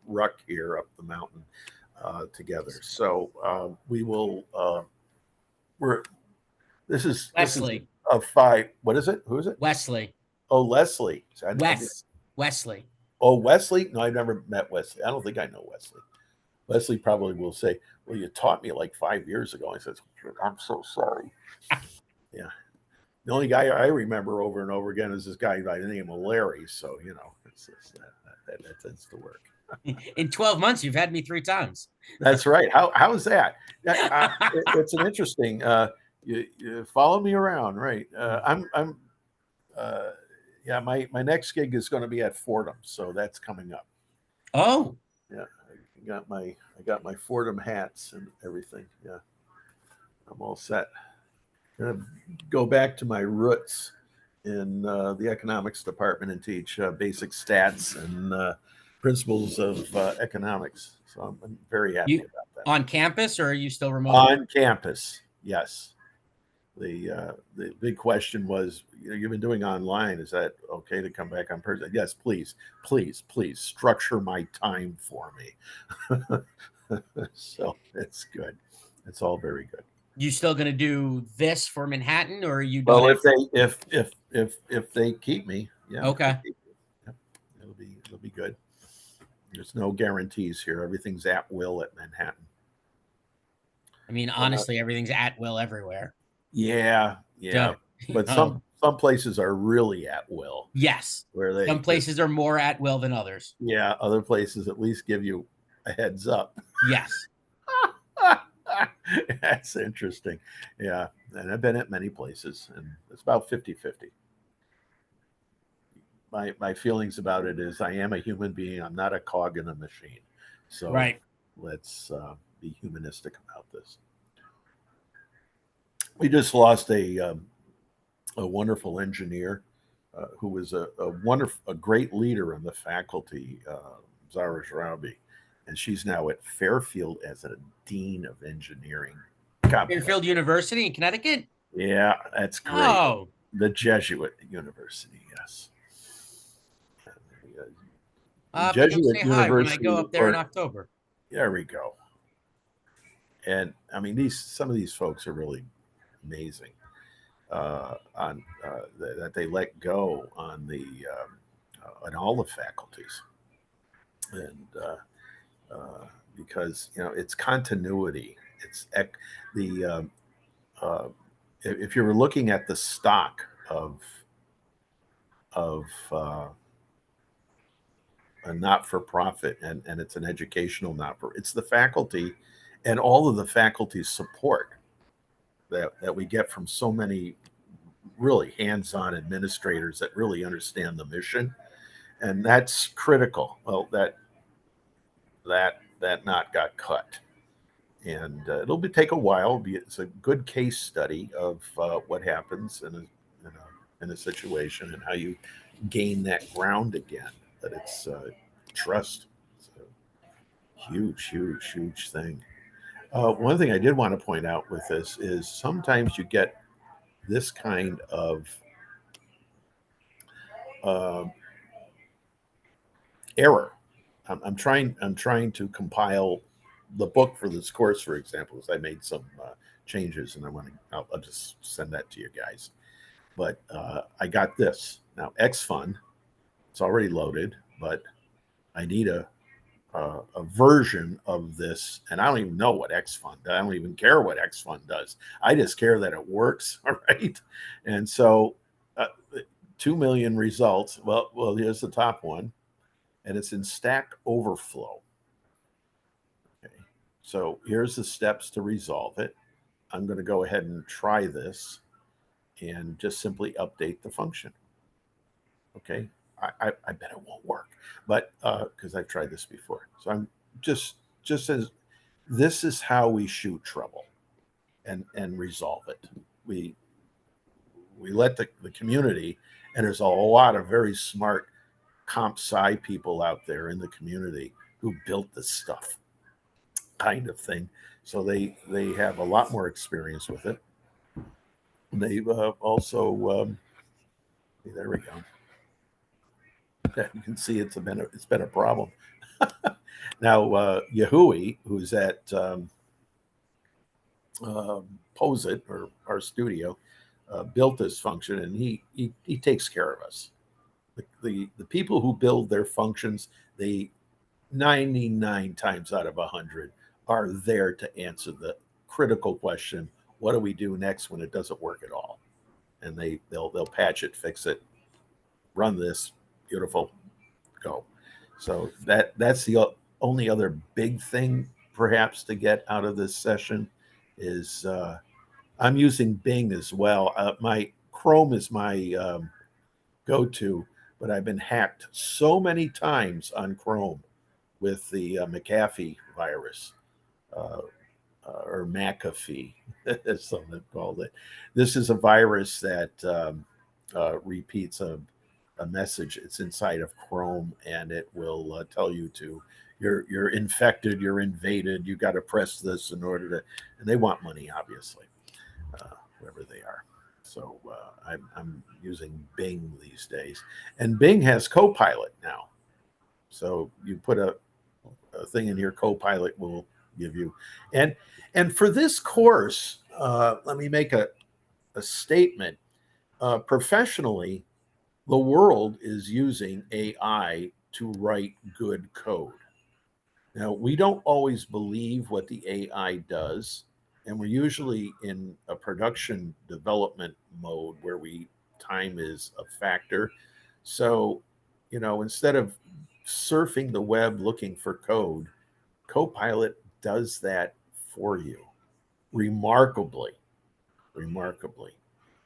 ruck here up the mountain together. So we will. We're this is Wesley, a five. What is it? Who is it? Wesley, Oh, Leslie. So Wesley. oh, Wesley. No, I've never met Wesley. I don't think I know Wesley. Leslie probably will say, "Well, you taught me like 5 years ago." I says, "I'm so sorry." Yeah. The only guy I remember over and over again is this guy by the name of Larry. So that tends to work. In 12 months, you've had me three times. That's right. How is that? It's an interesting. You follow me around, right? I'm. Uh, yeah, my next gig is going to be at Fordham, so that's coming up. Oh, Yeah, I got my Fordham hats and everything. Yeah, I'm all set. Gonna go back to my roots in the economics department and teach basic stats and Principles of Economics. So I'm very happy You about that. on campus or are you still remote? On campus, yes. The big question was, you've been doing online. Is that okay to come back on person? Yes, please, please, please structure my time for me. So it's good. It's all very good. You still going to do this for Manhattan or are you done Well, at if they keep me, yeah, if they Okay. keep me, yeah, it'll be good. There's no guarantees here. Everything's at will at Manhattan. I mean, Uh, honestly, everything's at will everywhere. yeah, Duh. yeah, but Oh, some places are really at will, yes. where they Some just, places are more at will than others. yeah, other places at least give you a heads up. Yes. That's interesting. Yeah, and I've been at many places, and it's about 50-50. My feelings about it is, I am a human being. I'm not a cog in a machine. So Right. let's be humanistic about this. We just lost a wonderful engineer who was a great leader in the faculty, Zara Jarabi, and she's now at Fairfield as a dean of engineering. God bless. Fairfield University in Connecticut? Yeah, that's great. Oh, The Jesuit University, yes. I'll have to go Jesuit say hi when I go University, up there in or October. there we go. And I mean, these some of these folks are really amazing on that they let go on all the faculties, and because it's continuity. It's the uh, if you were looking at the stock of a not for profit, and it's an educational not for, it's the faculty and all of the faculty support that we get from so many really hands-on administrators that really understand the mission, and that's critical. Well, that knot got cut, and take a while. It's a good case study of what happens in a situation, and how you gain that ground again. But it's trust. It's a huge, huge, huge thing. One thing I did want to point out with this is, sometimes you get this kind of uh, error. I'm trying to compile the book for this course, for example, because I made some changes, and I'll just send that to you guys. But I got this now. X Fund, it's already loaded, but I need a version of this, and I don't even know what X Fund. I don't even care what X Fund does. I just care that it works. All right, and so 2 million results. Well, here's the top one, and it's in Stack Overflow. Okay, so here's the steps to resolve it. I'm going to go ahead and try this, and just simply update the function. Okay, I bet it won't work, but because I've tried this before, so I'm just as, this is how we shoot trouble and resolve it. We we let the community, and there's a lot of very smart comp sci people out there in the community who built this stuff, kind of thing. So they have a lot more experience with it. They've also there we go. You can see it's been a problem. Now Yahui, who's at Posit, or our studio, built this function, and he takes care of us. The people who build their functions, they 99 times out of 100 are there to answer the critical question: what do we do next when it doesn't work at all? And they'll patch it, fix it, run this, beautiful, go. So that's the only other big thing perhaps to get out of this session is I'm using Bing as well. My Chrome is my go-to, but I've been hacked so many times on Chrome with the McAfee virus, uh, or McAfee, as some have called it. This is a virus that repeats a message. It's inside of Chrome, and it will tell you to you're infected, you're invaded. You got to press this in order to, and they want money, obviously, whoever they are. So I'm using Bing these days, and Bing has Copilot now. So you put a thing in your Copilot will give you, and and for this course, let me make a statement. Professionally, the world is using AI to write good code. Now, we don't always believe what the AI does, and we're usually in a production development mode where we time is a factor. So, instead of surfing the web looking for code, Copilot does that for you remarkably, remarkably.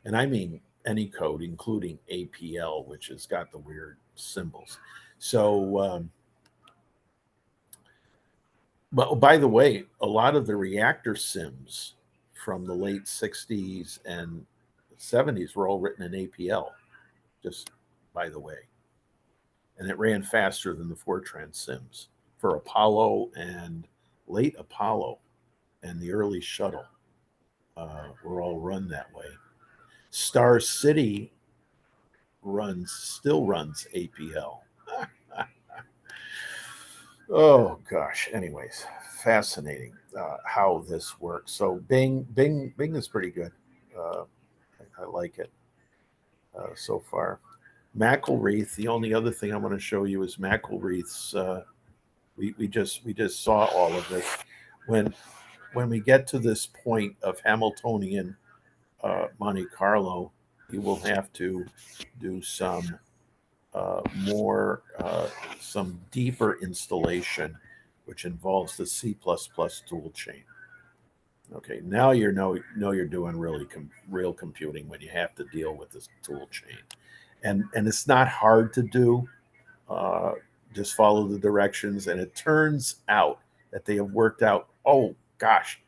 And I mean any code, including APL, which has got the weird symbols. So, but by the way, a lot of the reactor sims from the late 60s and 70s were all written in APL, just by the way. And it ran faster than the Fortran sims for Apollo and late Apollo and the early shuttle were all run that way. Star City still runs APL. Oh gosh. Anyways, fascinating how this works. So Bing is pretty good. Uh, I like it so far. McElreath. The only other thing I want to show you is McElreath's. We just saw all of this. When we get to this point of Hamiltonian Monte Carlo, you will have to do some deeper installation, which involves the C++ tool chain. Okay, now you're doing real computing when you have to deal with this tool chain, and it's not hard to do. Uh, just follow the directions, and it turns out that they have worked out. Oh gosh,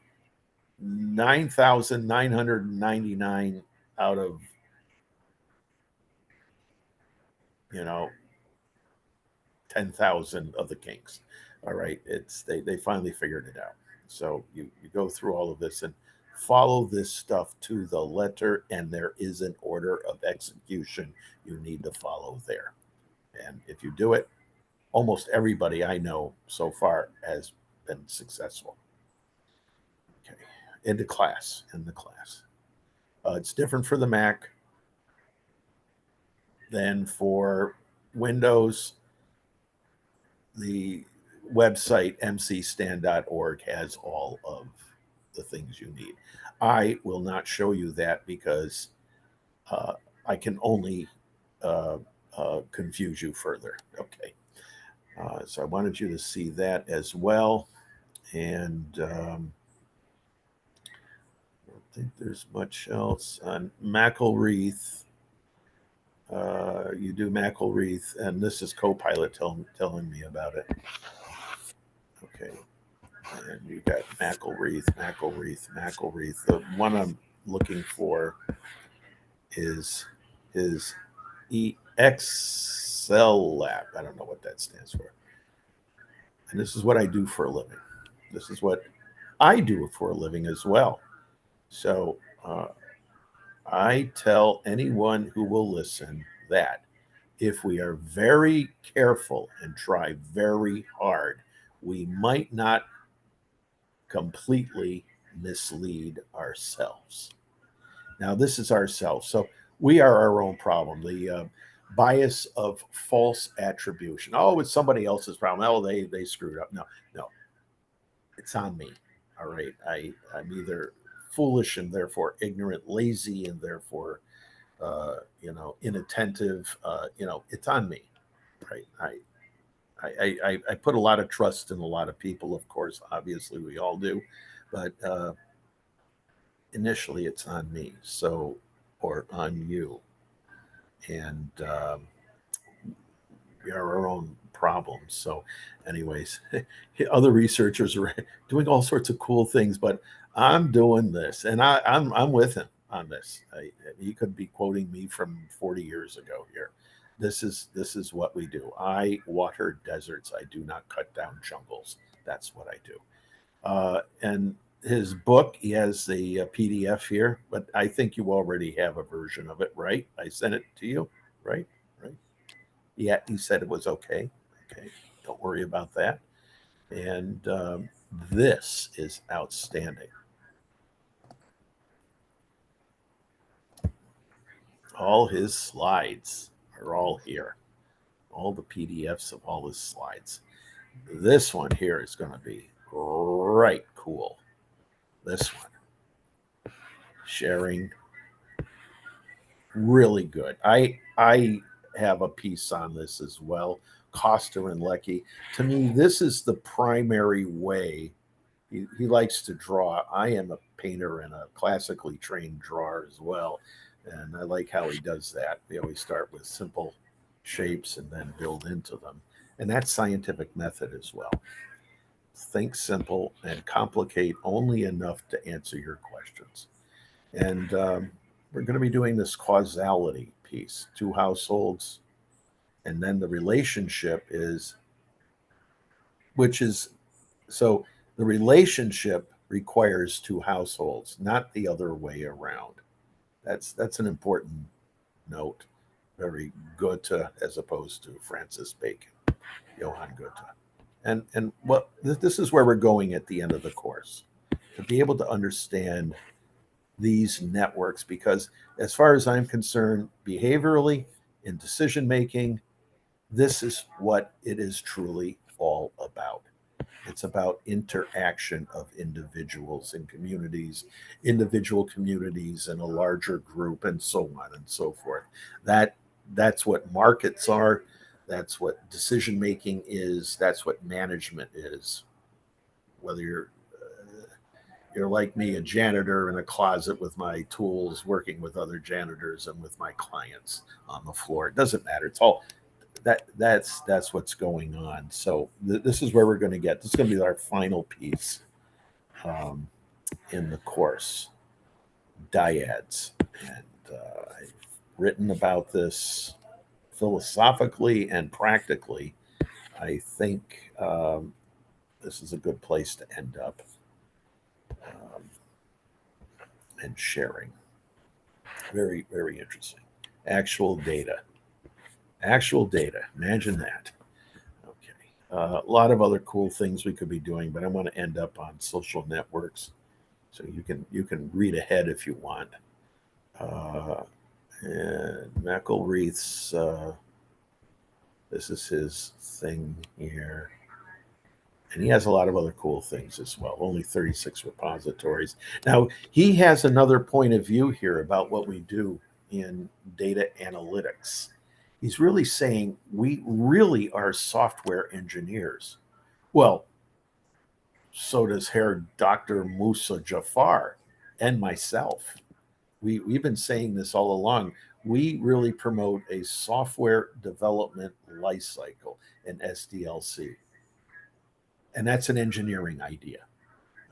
9,999 out of you know 10,000 of the kinks. All right, they finally figured it out. So you go through all of this and follow this stuff to the letter, and there is an order of execution you need to follow there. And if you do it, almost everybody I know so far has been successful. Okay, in the class. It's different for the Mac than for Windows. The website mcstand.org has all of the things you need. I will not show you that because uh, I can only uh, confuse you further. Okay. So I wanted you to see that as well. And I don't think there's much else on McElreath. You do McElreath, and this is Copilot telling me about it. Okay. And you got McElreath. The one I'm looking for is his EXL lab. I don't know what that stands for. And this is what I do for a living. This is what I do for a living as well. So I tell anyone who will listen that if we are very careful and try very hard, we might not completely mislead ourselves. Now, this is ourselves. So we are our own problem. The bias of false attribution. Oh, it's somebody else's problem. Oh, they screwed up. No, no, it's on me. All right. I'm either foolish and therefore ignorant, lazy and therefore, inattentive. It's on me. Right. I put a lot of trust in a lot of people, of course. Obviously, we all do. But initially it's on me, so or on you, and we are our own problems. So, anyways, other researchers are doing all sorts of cool things, but I'm doing this, and I'm with him on this. He could be quoting me from 40 years ago here. This is what we do. I water deserts. I do not cut down jungles. That's what I do. And his book, he has the PDF here, but I think you already have a version of it, right? I sent it to you, right? Right. Yeah, he said it was okay. Okay, don't worry about that. And this is outstanding. All his slides are all here. All the PDFs of all his slides. This one here is going to be right cool. This one, sharing, really good. I have a piece on this as well. Coster and Lecky. To me, this is the primary way. He likes to draw. I am a painter and a classically trained drawer as well, and I like how he does that. We always start with simple shapes and then build into them, and that's scientific method as well. Think simple and complicate only enough to answer your questions. And we're going to be doing this causality piece, two households, and then the relationship is, which is, so the relationship requires two households, not the other way around. That's an important note. Very Goethe as opposed to Francis Bacon, Johann Goethe. And what this is where we're going at the end of the course, to be able to understand these networks, because as far as I'm concerned, behaviorally, in decision making, this is what it is truly all about. It's about interaction of individuals and communities, individual communities and a larger group, and so on and so forth. That's what markets are. That's what decision making is. That's what management is. Whether you're like me, a janitor in a closet with my tools, working with other janitors and with my clients on the floor. It doesn't matter. It's all that's what's going on. So this is where we're going to get. This is going to be our final piece um, in the course, dyads, and I've written about this philosophically and practically. I think this is a good place to end up um, and sharing. Very, very interesting. Actual data. Actual data. Imagine that. Okay. A lot of other cool things we could be doing, but I want to end up on social networks, so you can read ahead if you want. Uh, and McElreath's. This is his thing here. And he has a lot of other cool things as well. Only 36 repositories. Now, he has another point of view here about what we do in data analytics. He's really saying we really are software engineers. Well, so does Herr Dr. Musa Jafar and myself. We've been saying this all along. We really promote a software development lifecycle in SDLC. And that's an engineering idea.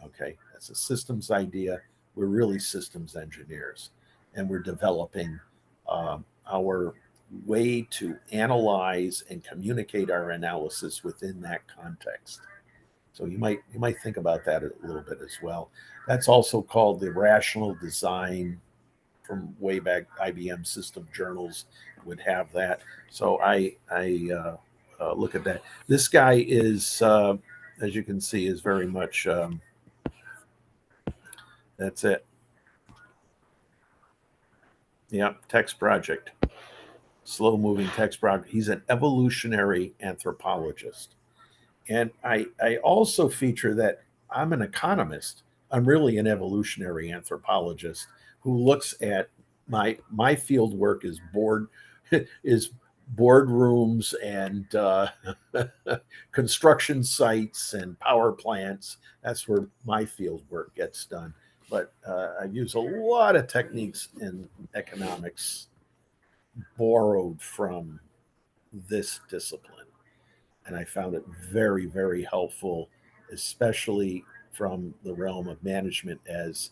Okay, that's a systems idea. We're really systems engineers, and we're developing our way to analyze and communicate our analysis within that context. So you might think about that a little bit as well. That's also called the rational design. From way back, IBM system journals would have that. So I look at that. This guy is, as you can see, is very much. That's it. Yeah, text project, slow moving text project. He's an evolutionary anthropologist. And I also feature that I'm an economist. I'm really an evolutionary anthropologist who looks at my field work is is boardrooms and construction sites and power plants. That's where my field work gets done. But I use a lot of techniques in economics borrowed from this discipline, and I found it very, very helpful, especially from the realm of management as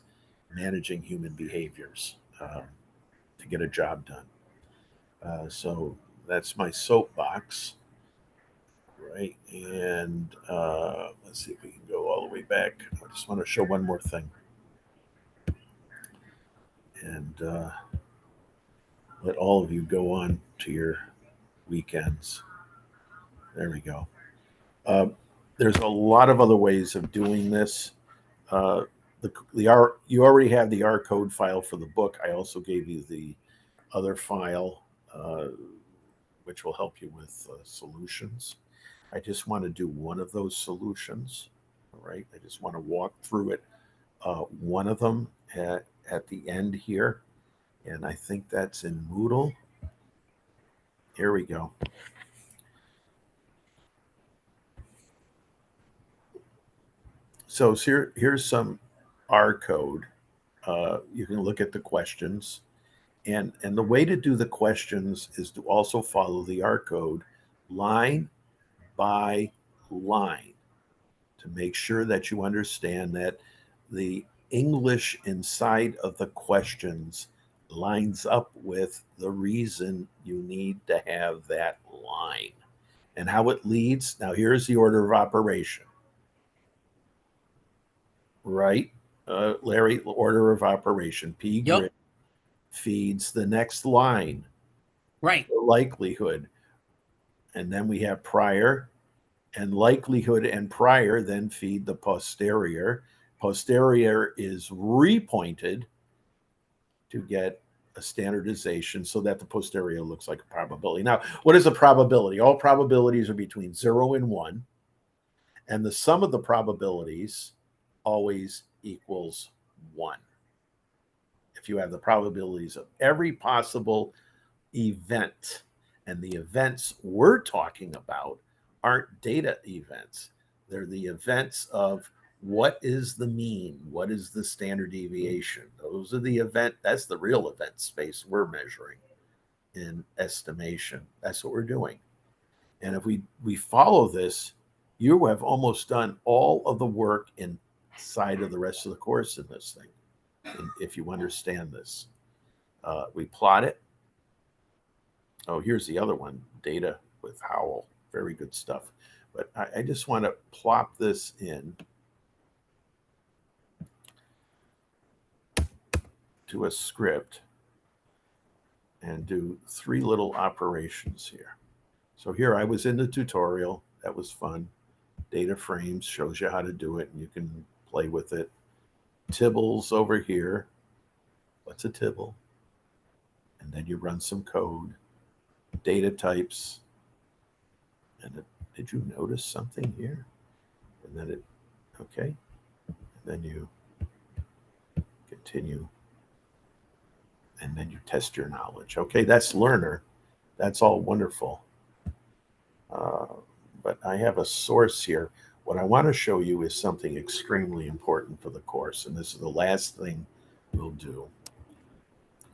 managing human behaviors to get a job done. So that's my soapbox, right? And let's see if we can go all the way back. I just want to show one more thing. And let all of you go on to your weekends. There we go. Uh, there's a lot of other ways of doing this. Uh, the R you already have the R code file for the book. I also gave you the other file, which will help you with solutions. I just want to do one of those solutions. All right. I just want to walk through it. One of them at the end here. And I think that's in Moodle. Here we go. So here's some R code. You can look at the questions. And the way to do the questions is to also follow the R code line by line to make sure that you understand that the English inside of the questions lines up with the reason you need to have that line and how it leads. Now, here's the order of operation, right? Larry, order of operation. P Yep. grid feeds the next line, Right. the likelihood. And then we have prior, and likelihood and prior then feed the posterior. Posterior is repointed to get a standardization so that the posterior looks like a probability. Now, what is a probability? All probabilities are between 0 and 1, and the sum of the probabilities always equals 1. If you have the probabilities of every possible event, and the events we're talking about aren't data events, they're the events of what is the mean, what is the standard deviation. Those are the event, that's the real event space we're measuring in estimation. That's what we're doing. And if we follow this, you have almost done all of the work inside of the rest of the course in this thing. And if you understand this, we plot it. Oh, here's the other one, data with Howell. Very good stuff. But I just want to plop this in to a script and do 3 little operations here. So here I was in the tutorial. That was fun. Data frames shows you how to do it, and you can play with it. Tibbles over here. What's a tibble? And then you run some code. Data types. And did you notice something here? And then okay. And then you continue. And then you test your knowledge. Okay, that's learner. That's all wonderful. Uh, but I have a source here. What I want to show you is something extremely important for the course, and this is the last thing we'll do.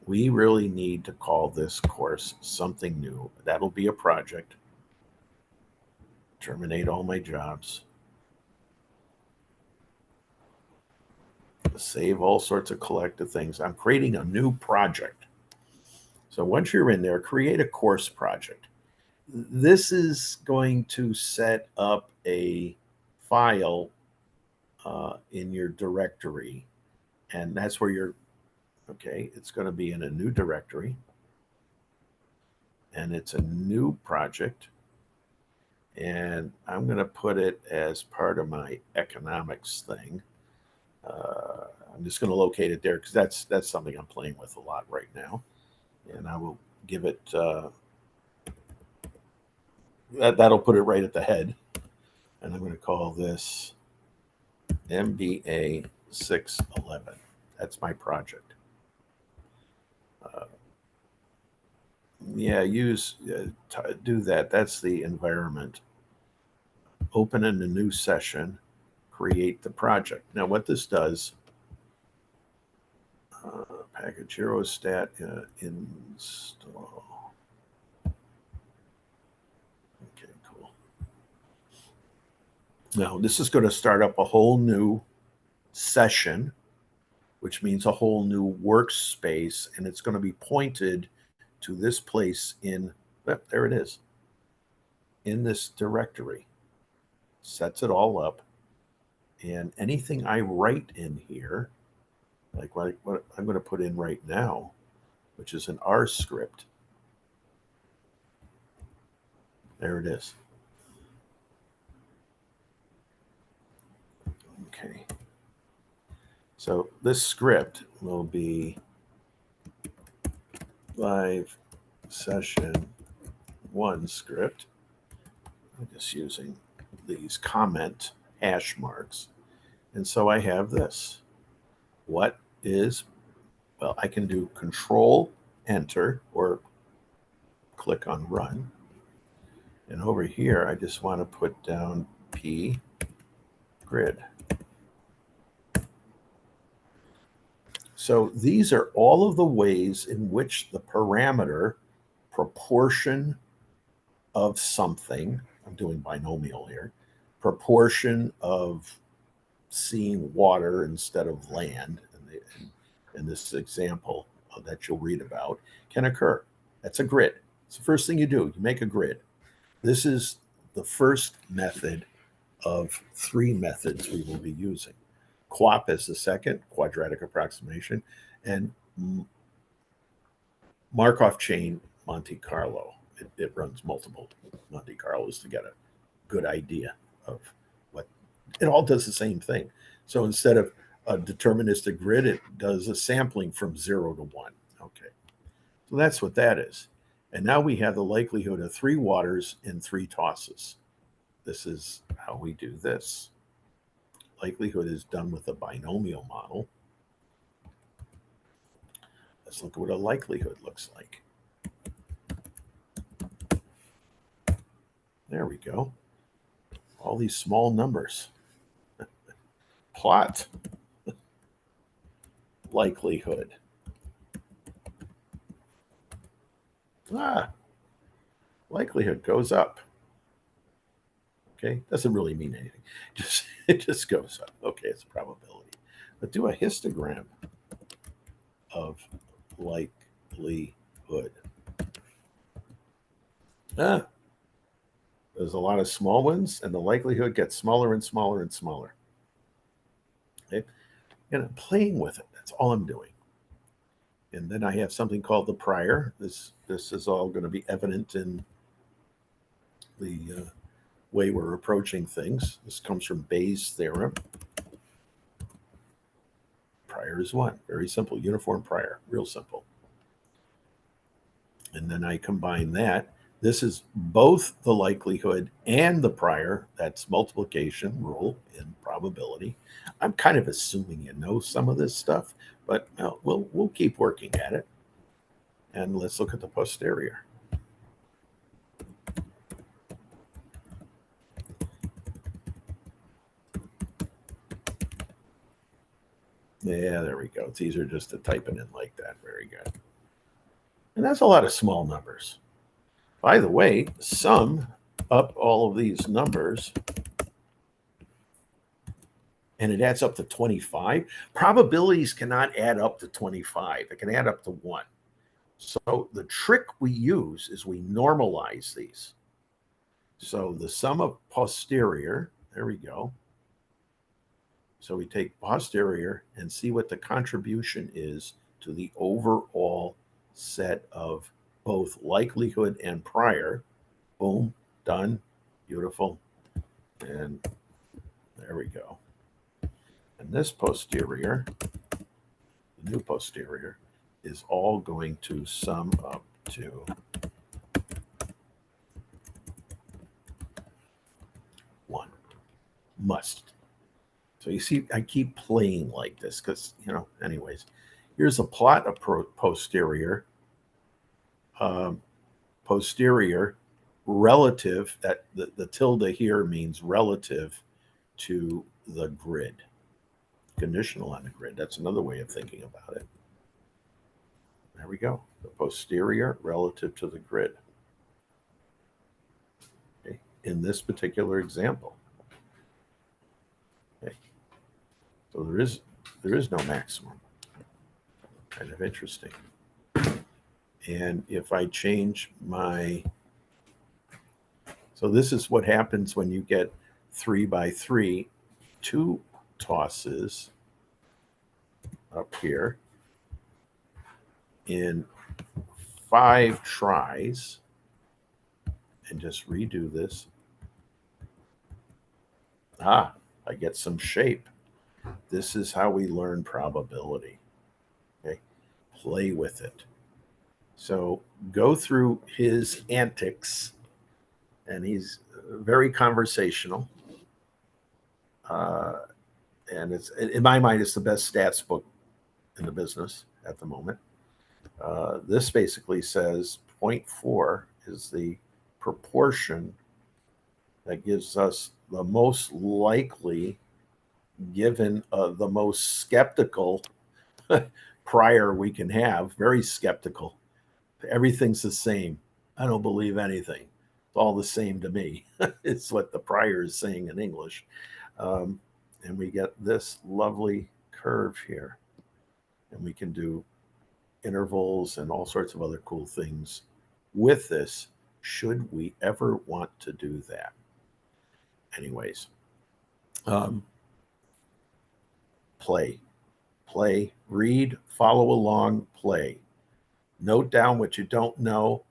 We really need to call this course something new. That'll be a project. Terminate all my jobs. Save all sorts of collective things. I'm creating a new project. So once you're in there, create a course project. This is going to set up a file in your directory, and that's where you're, okay, it's going to be in a new directory, and it's a new project, and I'm going to put it as part of my economics thing. I'm just going to locate it there because that's something I'm playing with a lot right now, and I will give it that'll put it right at the head, and I'm going to call this MBA 611. That's my project. Yeah, do that. That's the environment. Open in a new session, create the project. Now, what this does, package Eurostat install. Okay, cool. Now, this is going to start up a whole new session, which means a whole new workspace, and it's going to be pointed to this place in Yep, there it is. In this directory. Sets it all up. And anything I write in here, like what I'm going to put in right now, which is an R script. There it is. Okay. So this script will be live session 1 script. I'm just using these comment hash marks. And so I have this. What is, well, I can do Control Enter or click on Run. And over here, I just want to put down P grid. So these are all of the ways in which the parameter proportion of something, I'm doing binomial here, proportion of seeing water instead of land in this example that you'll read about can occur. That's a grid. It's the first thing you do. You make a grid. This is the first method of 3 methods we will be using. QUAP is the second, quadratic approximation, and Markov chain Monte Carlo. It runs multiple Monte Carlos to get a good idea of what it all does the same thing. So instead of a deterministic grid, it does a sampling from 0 to 1. Okay. So that's what that is. And now we have the likelihood of 3 waters in 3 tosses. This is how we do this. Likelihood is done with a binomial model. Let's look at what a likelihood looks like. There we go. All these small numbers. Plot likelihood. Likelihood goes up. Okay, doesn't really mean anything. It just goes up. Okay, it's a probability. But do a histogram of likelihood. There's a lot of small ones, and the likelihood gets smaller and smaller and smaller. Okay, and I'm playing with it. That's all I'm doing. And then I have something called the prior. This is all going to be evident in the way we're approaching things. This comes from Bayes' theorem. Prior is 1. Very simple. Uniform prior. Real simple. And then I combine that. This is both the likelihood and the prior. That's multiplication rule in probability. I'm kind of assuming you know some of this stuff, but we'll keep working at it. And let's look at the posterior. Yeah, there we go. It's easier just to type it in like that. Very good. And that's a lot of small numbers. By the way, sum up all of these numbers and it adds up to 25. Probabilities cannot add up to 25. It can add up to 1. So the trick we use is we normalize these. So the sum of posterior, there we go. So we take posterior and see what the contribution is to the overall set of both likelihood and prior. Boom, done, beautiful. And there we go. And this posterior, the new posterior, is all going to sum up to 1. Must. So you see, I keep playing like this because, anyways, here's a plot of posterior. Posterior relative, that the tilde here means relative to the grid. Conditional on the grid. That's another way of thinking about it. There we go. The posterior relative to the grid. Okay. In this particular example. Okay. So there is no maximum. Kind of interesting. And if I change my, so this is what happens when you get 3x3, 2 tosses up here in 5 tries, and just redo this. I get some shape. This is how we learn probability. Okay, play with it. So go through his antics, and he's very conversational. And it's, in my mind, it's the best stats book in the business at the moment. This basically says 0.4 is the proportion that gives us the most likely, given the most skeptical prior we can have, very skeptical. Everything's the same. I don't believe anything. It's all the same to me. It's what the prior is saying in English. And we get this lovely curve here. And we can do intervals and all sorts of other cool things with this, should we ever want to do that. Anyways, play, read, follow along, play. Note down what you don't know.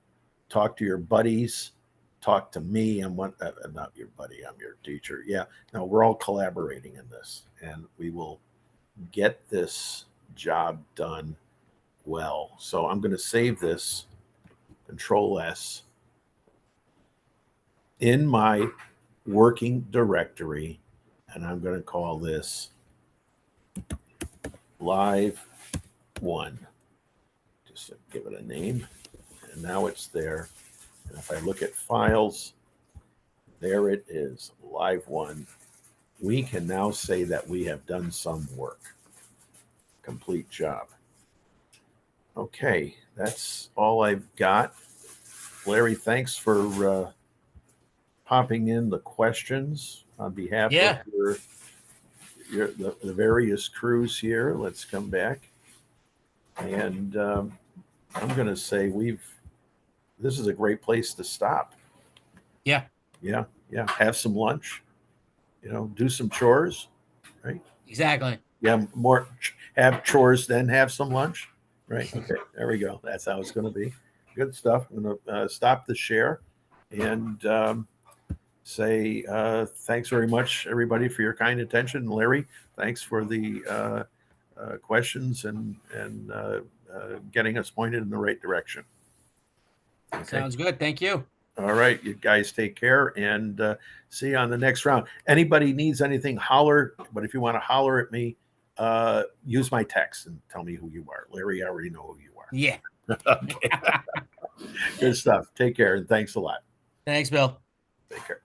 Talk to your buddies. Talk to me. I'm not your buddy. I'm your teacher. Yeah. No, we're all collaborating in this, and we will get this job done well. So I'm going to save this, Control S, in my working directory, and I'm going to call this Live 1. Just give it a name, and now it's there. And if I look at files, there it is, Live 1. We can now say that we have done some work. Complete job. Okay, that's all I've got. Larry, thanks for popping in the questions on behalf of the various crews here. Let's come back. And I'm going to say this is a great place to stop. Yeah. Yeah. Have some lunch, do some chores, right? Exactly. Yeah. Have chores, then have some lunch, right? Okay. There we go. That's how it's going to be. Good stuff. I'm going to stop the share and say thanks very much, everybody, for your kind attention. Larry, thanks for the questions and getting us pointed in the right direction. Okay. Sounds good. Thank you. All right, you guys take care, and see you on the next round. Anybody needs anything, holler. But if you want to holler at me, use my text and tell me who you are. Larry, I already know who you are. Yeah. Okay. Good stuff. Take care, and thanks a lot. Thanks, Bill. Take care.